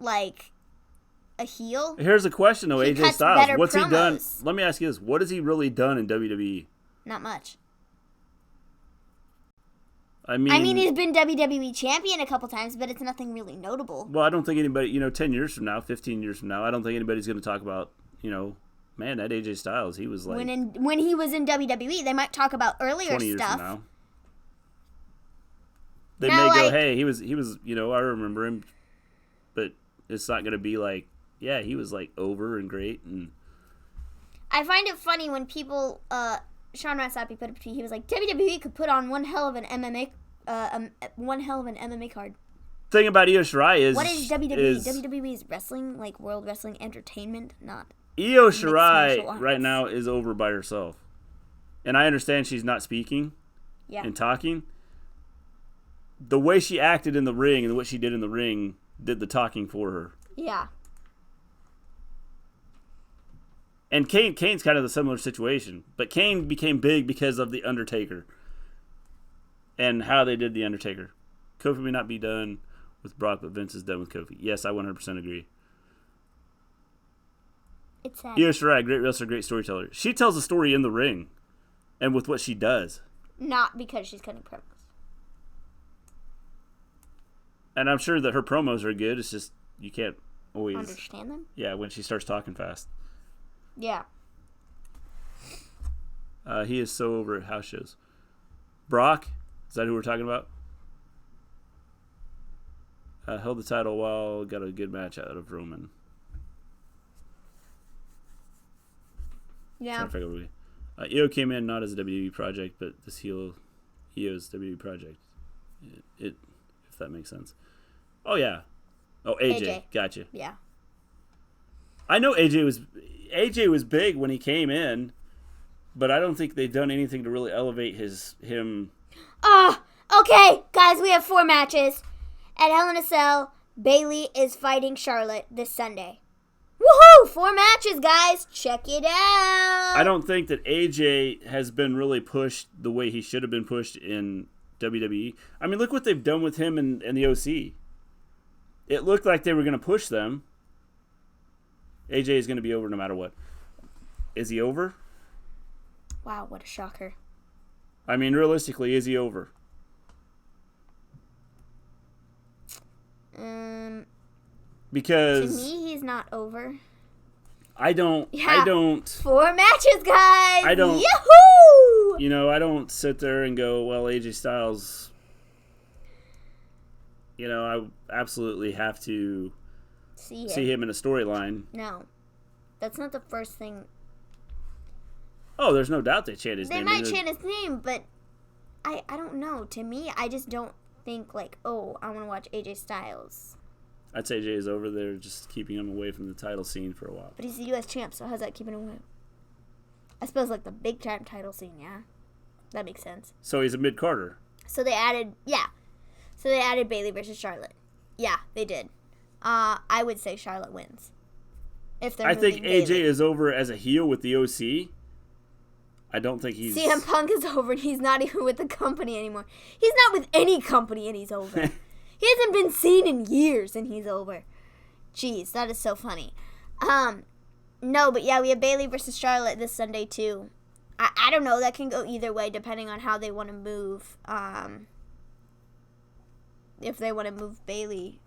a heel. Here's a question, though, AJ Styles. What's promos. He done? Let me ask you this. What has he really done in WWE? Not much. I mean, he's been WWE Champion a couple times, but it's nothing really notable. Well, I don't think anybody, 10 years from now, 15 years from now, I don't think anybody's going to talk about, man, that AJ Styles, he was like... When he was in WWE, they might talk about earlier 20 years stuff. From now. They may go, hey, he was, I remember him, but it's not going to be like, yeah, he was like over and great. And I find it funny when people, Sean Rassapi put it between, he was like, WWE could put on one hell of an MMA card. Thing about Io Shirai is... What is WWE? WWE is wrestling, like World Wrestling Entertainment, not... Io Shirai right now is over by herself. And I understand she's not speaking and talking. The way she acted in the ring and what she did in the ring did the talking for her. Yeah. And Kane's kind of the similar situation. But Cain became big because of The Undertaker. And how they did The Undertaker. Kofi may not be done with Brock, but Vince is done with Kofi. Yes, I 100% agree. It's sad. Io Shirai, great wrestler, great storyteller. She tells a story in the ring. And with what she does. Not because she's cutting promos. And I'm sure that her promos are good. It's just you can't always understand them. Yeah, when she starts talking fast. Yeah. He is so over at house shows. Brock, is that who we're talking about? Held the title while got a good match out of Roman. Yeah. Io came in not as a WWE project, but this Io's WWE project. If that makes sense. Oh, yeah. Oh, AJ. Gotcha. Yeah. I know AJ was big when he came in, but I don't think they've done anything to really elevate him. Okay, guys, we have 4 matches. At Hell in a Cell, Bayley is fighting Charlotte this Sunday. Woohoo! 4 matches, guys. Check it out. I don't think that AJ has been really pushed the way he should have been pushed in WWE. I mean, look what they've done with him and the OC. It looked like they were going to push them. AJ is going to be over no matter what. Is he over? Wow, what a shocker. I mean, realistically, is he over? Because to me, he's not over. I don't. 4 matches, guys. I don't. Yahoo! I don't sit there and go, well, AJ Styles. I absolutely have to see him in a storyline. No, that's not the first thing. Oh, there's no doubt they chant his name. They might chant his name, but I don't know. To me, I just don't think like, oh, I want to watch AJ Styles. I'd say AJ is over there, just keeping him away from the title scene for a while. But he's the U.S. champ, so how's that keeping him away? I suppose like the big time title scene, yeah, that makes sense. So he's a mid-carder. So they added Bayley versus Charlotte. Yeah, they did. I would say Charlotte wins. I think AJ is over as a heel with the OC. I don't think he's... CM Punk is over and he's not even with the company anymore. He's not with any company and he's over. He hasn't been seen in years and he's over. Jeez, that is so funny. No, but yeah, we have Bayley versus Charlotte this Sunday too. I don't know. That can go either way depending on how they want to move. If they want to move Bayley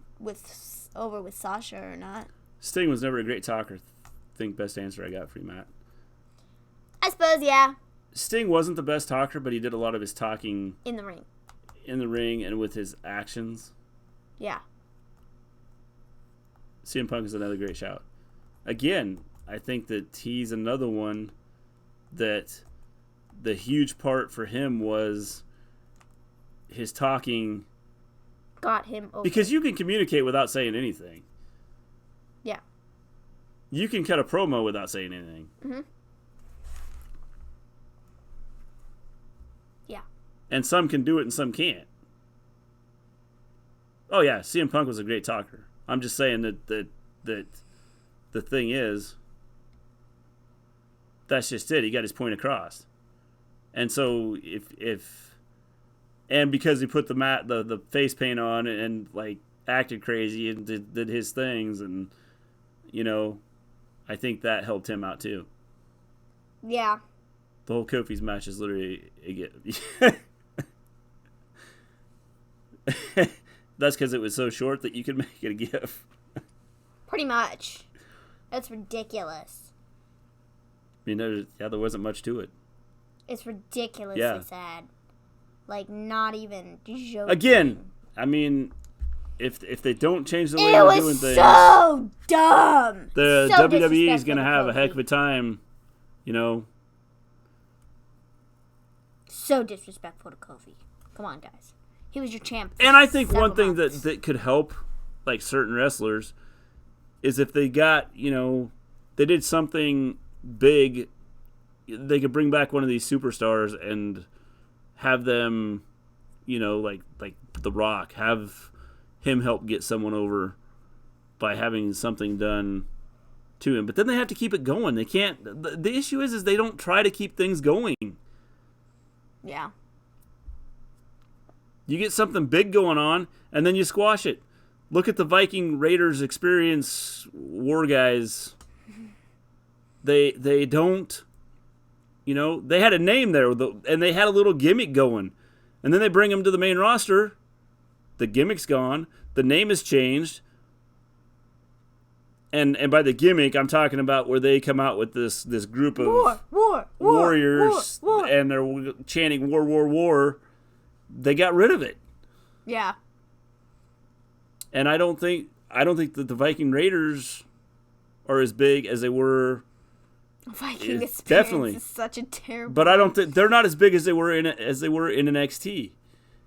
over with Sasha or not. Sting was never a great talker. Think best answer I got for you, Matt. I suppose, yeah. Sting wasn't the best talker, but he did a lot of his talking in the ring. In the ring and with his actions. Yeah. CM Punk is another great shout. Again, I think that he's another one that the huge part for him was his talking got him over. Because you can communicate without saying anything. Yeah. You can cut a promo without saying anything. Mm-hmm. Yeah. And some can do it and some can't. Oh yeah, CM Punk was a great talker. I'm just saying that the thing is, that's just it. He got his point across. And so and because he put the face paint on and like acted crazy and did his things, and I think that helped him out too. Yeah. The whole Kofi's match is literally That's because it was so short that you could make it a GIF. Pretty much. That's ridiculous. I mean, there wasn't much to it. It's ridiculously sad. Like, not even joking. Again, I mean, if they don't change the way they're doing things, so dumb. The so WWE is going to have a heck of a time, you know. So disrespectful to Kofi. Come on, guys. He was your champ. And I think one thing that could help, like, certain wrestlers is if they got, they did something big, they could bring back one of these superstars and have them, like The Rock, have him help get someone over by having something done to him. But then they have to keep it going. They can't. The issue is they don't try to keep things going. Yeah. You get something big going on, and then you squash it. Look at the Viking Raiders Experience War guys. They don't, they had a name there, and they had a little gimmick going. And then they bring them to the main roster. The gimmick's gone. The name has changed. And by the gimmick, I'm talking about where they come out with this group of warriors, and they're chanting "War, War, War." They got rid of it. Yeah. And I don't think that the Viking Raiders are as big as they were. Viking Experience definitely is such a terrible. But I don't think they're not as big as they were in NXT.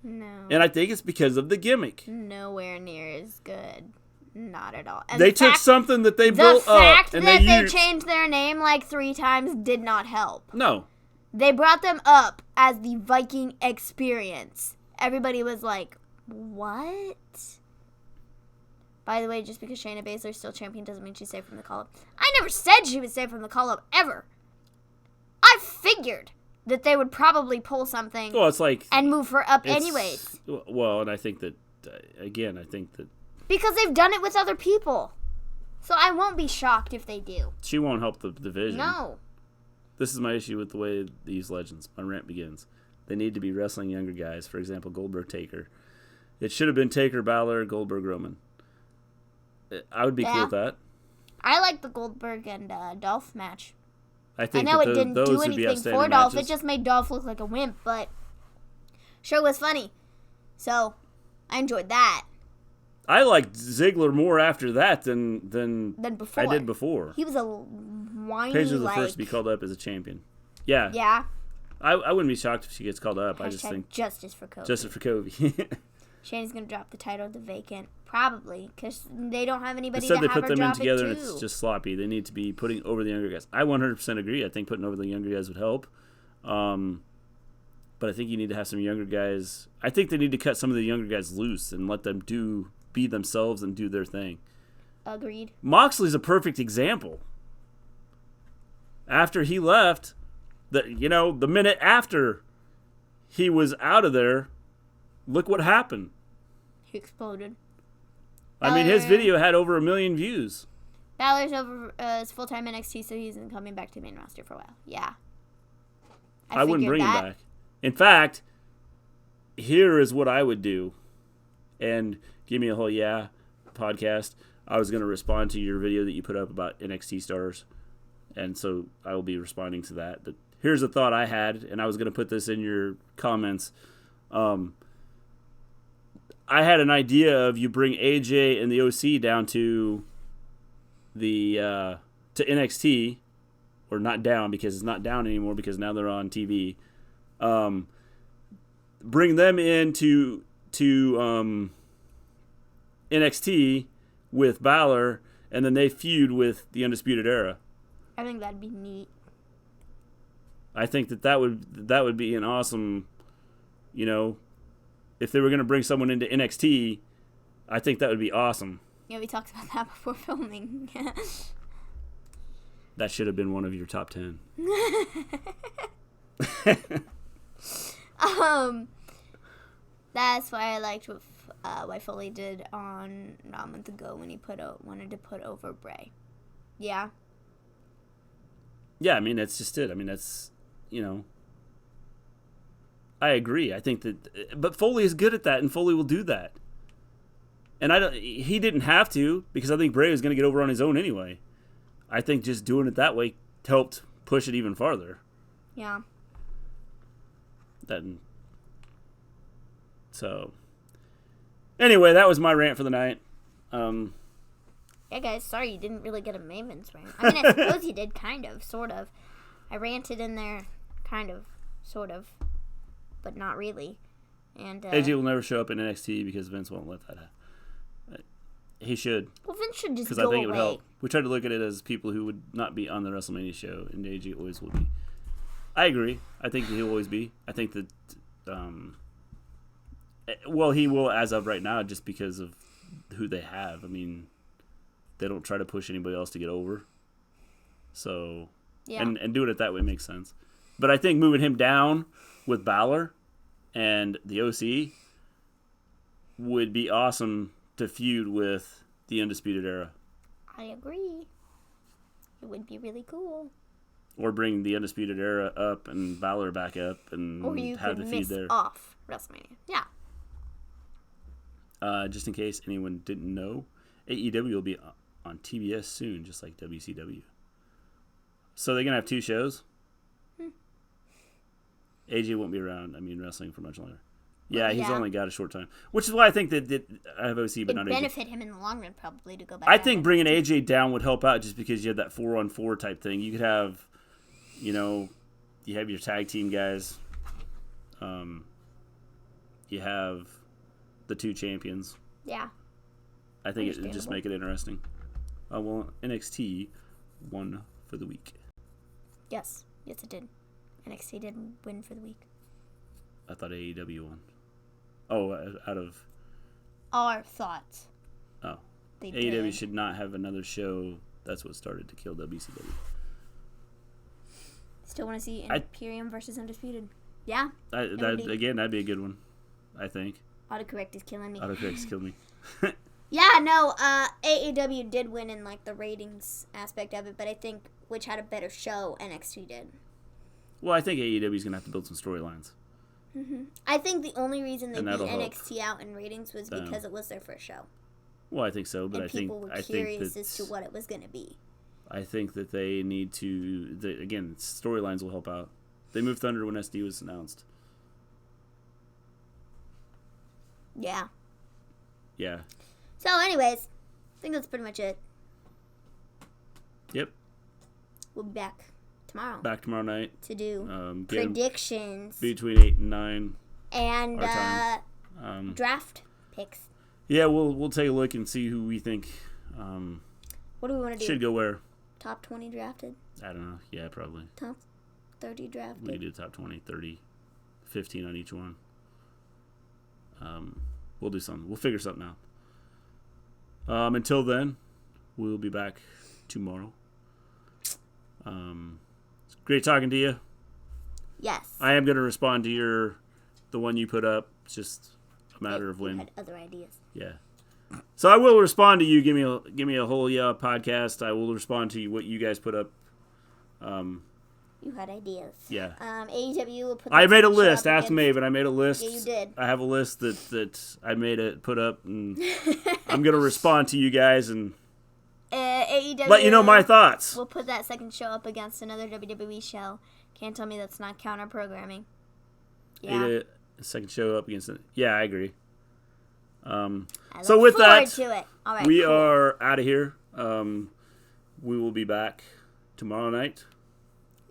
No. And I think it's because of the gimmick. Nowhere near as good. Not at all. And they took something that they built up. The fact that they changed their name like 3 times did not help. No. They brought them up as the Viking Experience. Everybody was like, what? By the way, just because Shayna Baszler's still champion doesn't mean she's safe from the call-up. I never said she was safe from the call-up, ever. I figured that they would probably pull something and move her up anyways. Well, and I think that, because they've done it with other people. So I won't be shocked if they do. She won't help the division. No. This is my issue with the way these legends. My rant begins. They need to be wrestling younger guys. For example, Goldberg, Taker. It should have been Taker, Balor, Goldberg, Roman. I would be cool with that. I like the Goldberg and Dolph match. I know it didn't do anything for Dolph. It just made Dolph look like a wimp, but sure was funny. So I enjoyed that. I liked Ziggler more after that than before. I did before. He was a whiny, Paige was the first to be called up as a champion. Yeah. Yeah. I wouldn't be shocked if she gets called up. Hashtag I just think justice for Kofi. Justice for Kofi. Shayna's gonna drop the title to vacant, probably, because they don't have anybody Instead to have her they put them drop in together, it and it's just sloppy. They need to be putting over the younger guys. I 100% agree. I think putting over the younger guys would help. But I think you need to have some younger guys. I think they need to cut some of the younger guys loose and let them be themselves and do their thing. Agreed. Moxley's a perfect example. After he left, the minute after he was out of there, look what happened. He exploded. I mean, his video had over 1 million views. Balor's over his full-time NXT, so he's coming back to the main roster for a while. Yeah. I wouldn't bring him back. In fact, here is what I would do. And give me a whole podcast. I was going to respond to your video that you put up about NXT stars. And so I will be responding to that. But here's a thought I had, and I was going to put this in your comments. I had an idea of you bring AJ and the OC down to to NXT, or not down because it's not down anymore because now they're on TV. Bring them into NXT with Balor, and then they feud with the Undisputed Era. I think that'd be neat. I think that would be an awesome, if they were going to bring someone into NXT, I think that would be awesome. Yeah, we talked about that before filming. That should have been one of your top 10. That's why I liked what Foley did on a month ago when he wanted to put over Bray. Yeah. Yeah, I mean, that's just it. I mean, that's, I agree. I think that, but Foley is good at that, and Foley will do that. And he didn't have to, because I think Bray was going to get over on his own anyway. I think just doing it that way helped push it even farther. Yeah. So, anyway, that was my rant for the night. Yeah, guys, sorry you didn't really get a Maven's rant. I mean, I suppose you did, kind of, sort of. I ranted in there, kind of, sort of, but not really. And AJ will never show up in NXT because Vince won't let that happen. He should. Well, Vince should just go because I think away. it would help. We tried to look at it as people who would not be on the WrestleMania show, and AJ always will be. I agree. I think he'll always be. I think that, well, he will as of right now just because of who they have. I mean, they don't try to push anybody else to get over. So, yeah. and doing it that way makes sense. But I think moving him down with Balor and the OC would be awesome to feud with the Undisputed Era. I agree. It would be really cool. Or bring the Undisputed Era up and Balor back up and or you have could the feud miss there. Off WrestleMania. Yeah. Just in case anyone didn't know, AEW will be on TBS soon, just like WCW. So they're going to have 2 shows. AJ won't be around, wrestling for much longer. Yeah, he's only got a short time. Which is why I think that I have OC, but not AJ. It'd benefit him in the long run, probably, to go back. I think bringing AJ down would help out just because you have that 4-on-4 type thing. You could have, you have your tag team guys. You have the 2 champions. Yeah. I think it would just make it interesting. Well, NXT won for the week. Yes. Yes, it did. NXT did win for the week. I thought AEW won. Oh, out of... Our thoughts. Oh. They AEW did. should not have another show. That's what started to kill WCW. Still want to see Imperium versus Undisputed. Yeah. That'd be a good one, I think. Autocorrect is killing me. Autocorrect's killed me. Yeah, no, AEW did win in, the ratings aspect of it, but I think which had a better show, NXT did. Well, I think AEW's going to have to build some storylines. Mm-hmm. I think the only reason they And beat that'll NXT out in ratings was because it was their first show. Well, I think so, but and people were curious as to what it was going to be. I think that they need to... again, storylines will help out. They moved Thunder when SD was announced. Yeah. Yeah. So, anyways, I think that's pretty much it. Yep. We'll be back tomorrow. Back tomorrow night. To do predictions. Between 8 and 9. And draft picks. Yeah, we'll take a look and see who we think what do we want to do? should go where. Top 20 drafted? I don't know. Yeah, probably. Top 30 drafted? We can do top 20, 30, 15 on each one. We'll do something. We'll figure something out. Until then, we'll be back tomorrow. It's great talking to you. Yes. I am going to respond to the one you put up. It's just a matter of when. You had other ideas. Yeah. So I will respond to you. Give me a whole podcast. I will respond to you what you guys put up. You had ideas. Yeah. AEW will put. I made a list. Ask Maven. I made a list. Yeah, you did. I have a list that I made it put up, and I'm gonna respond to you guys and AEW. let you know my thoughts. We'll put that second show up against another WWE show. Can't tell me that's not counter programming. Yeah. Second show up against it. Yeah, I agree. So with that, to it. All right, we are out of here. We will be back tomorrow night.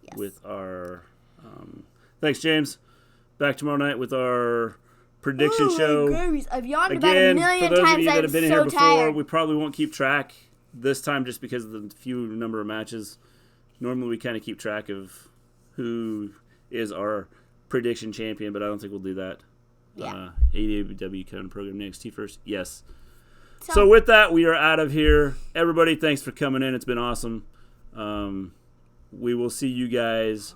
Yes. With our thanks, James. Back tomorrow night with our prediction show. Goodness. I've yawned Again, about a million for those times. of you that have been here before, tired. we probably won't keep track this time just because of the few number of matches. Normally, we kind of keep track of who is our prediction champion, but I don't think we'll do that. Yeah. AEW Conan Program NXT first. Yes. So with that, we are out of here. Everybody, thanks for coming in. It's been awesome. We will see you guys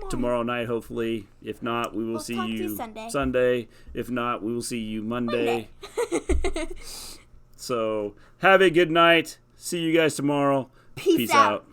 tomorrow night, hopefully. If not, we will see you Sunday. If not, we will see you Monday. So, have a good night. See you guys tomorrow. Peace out.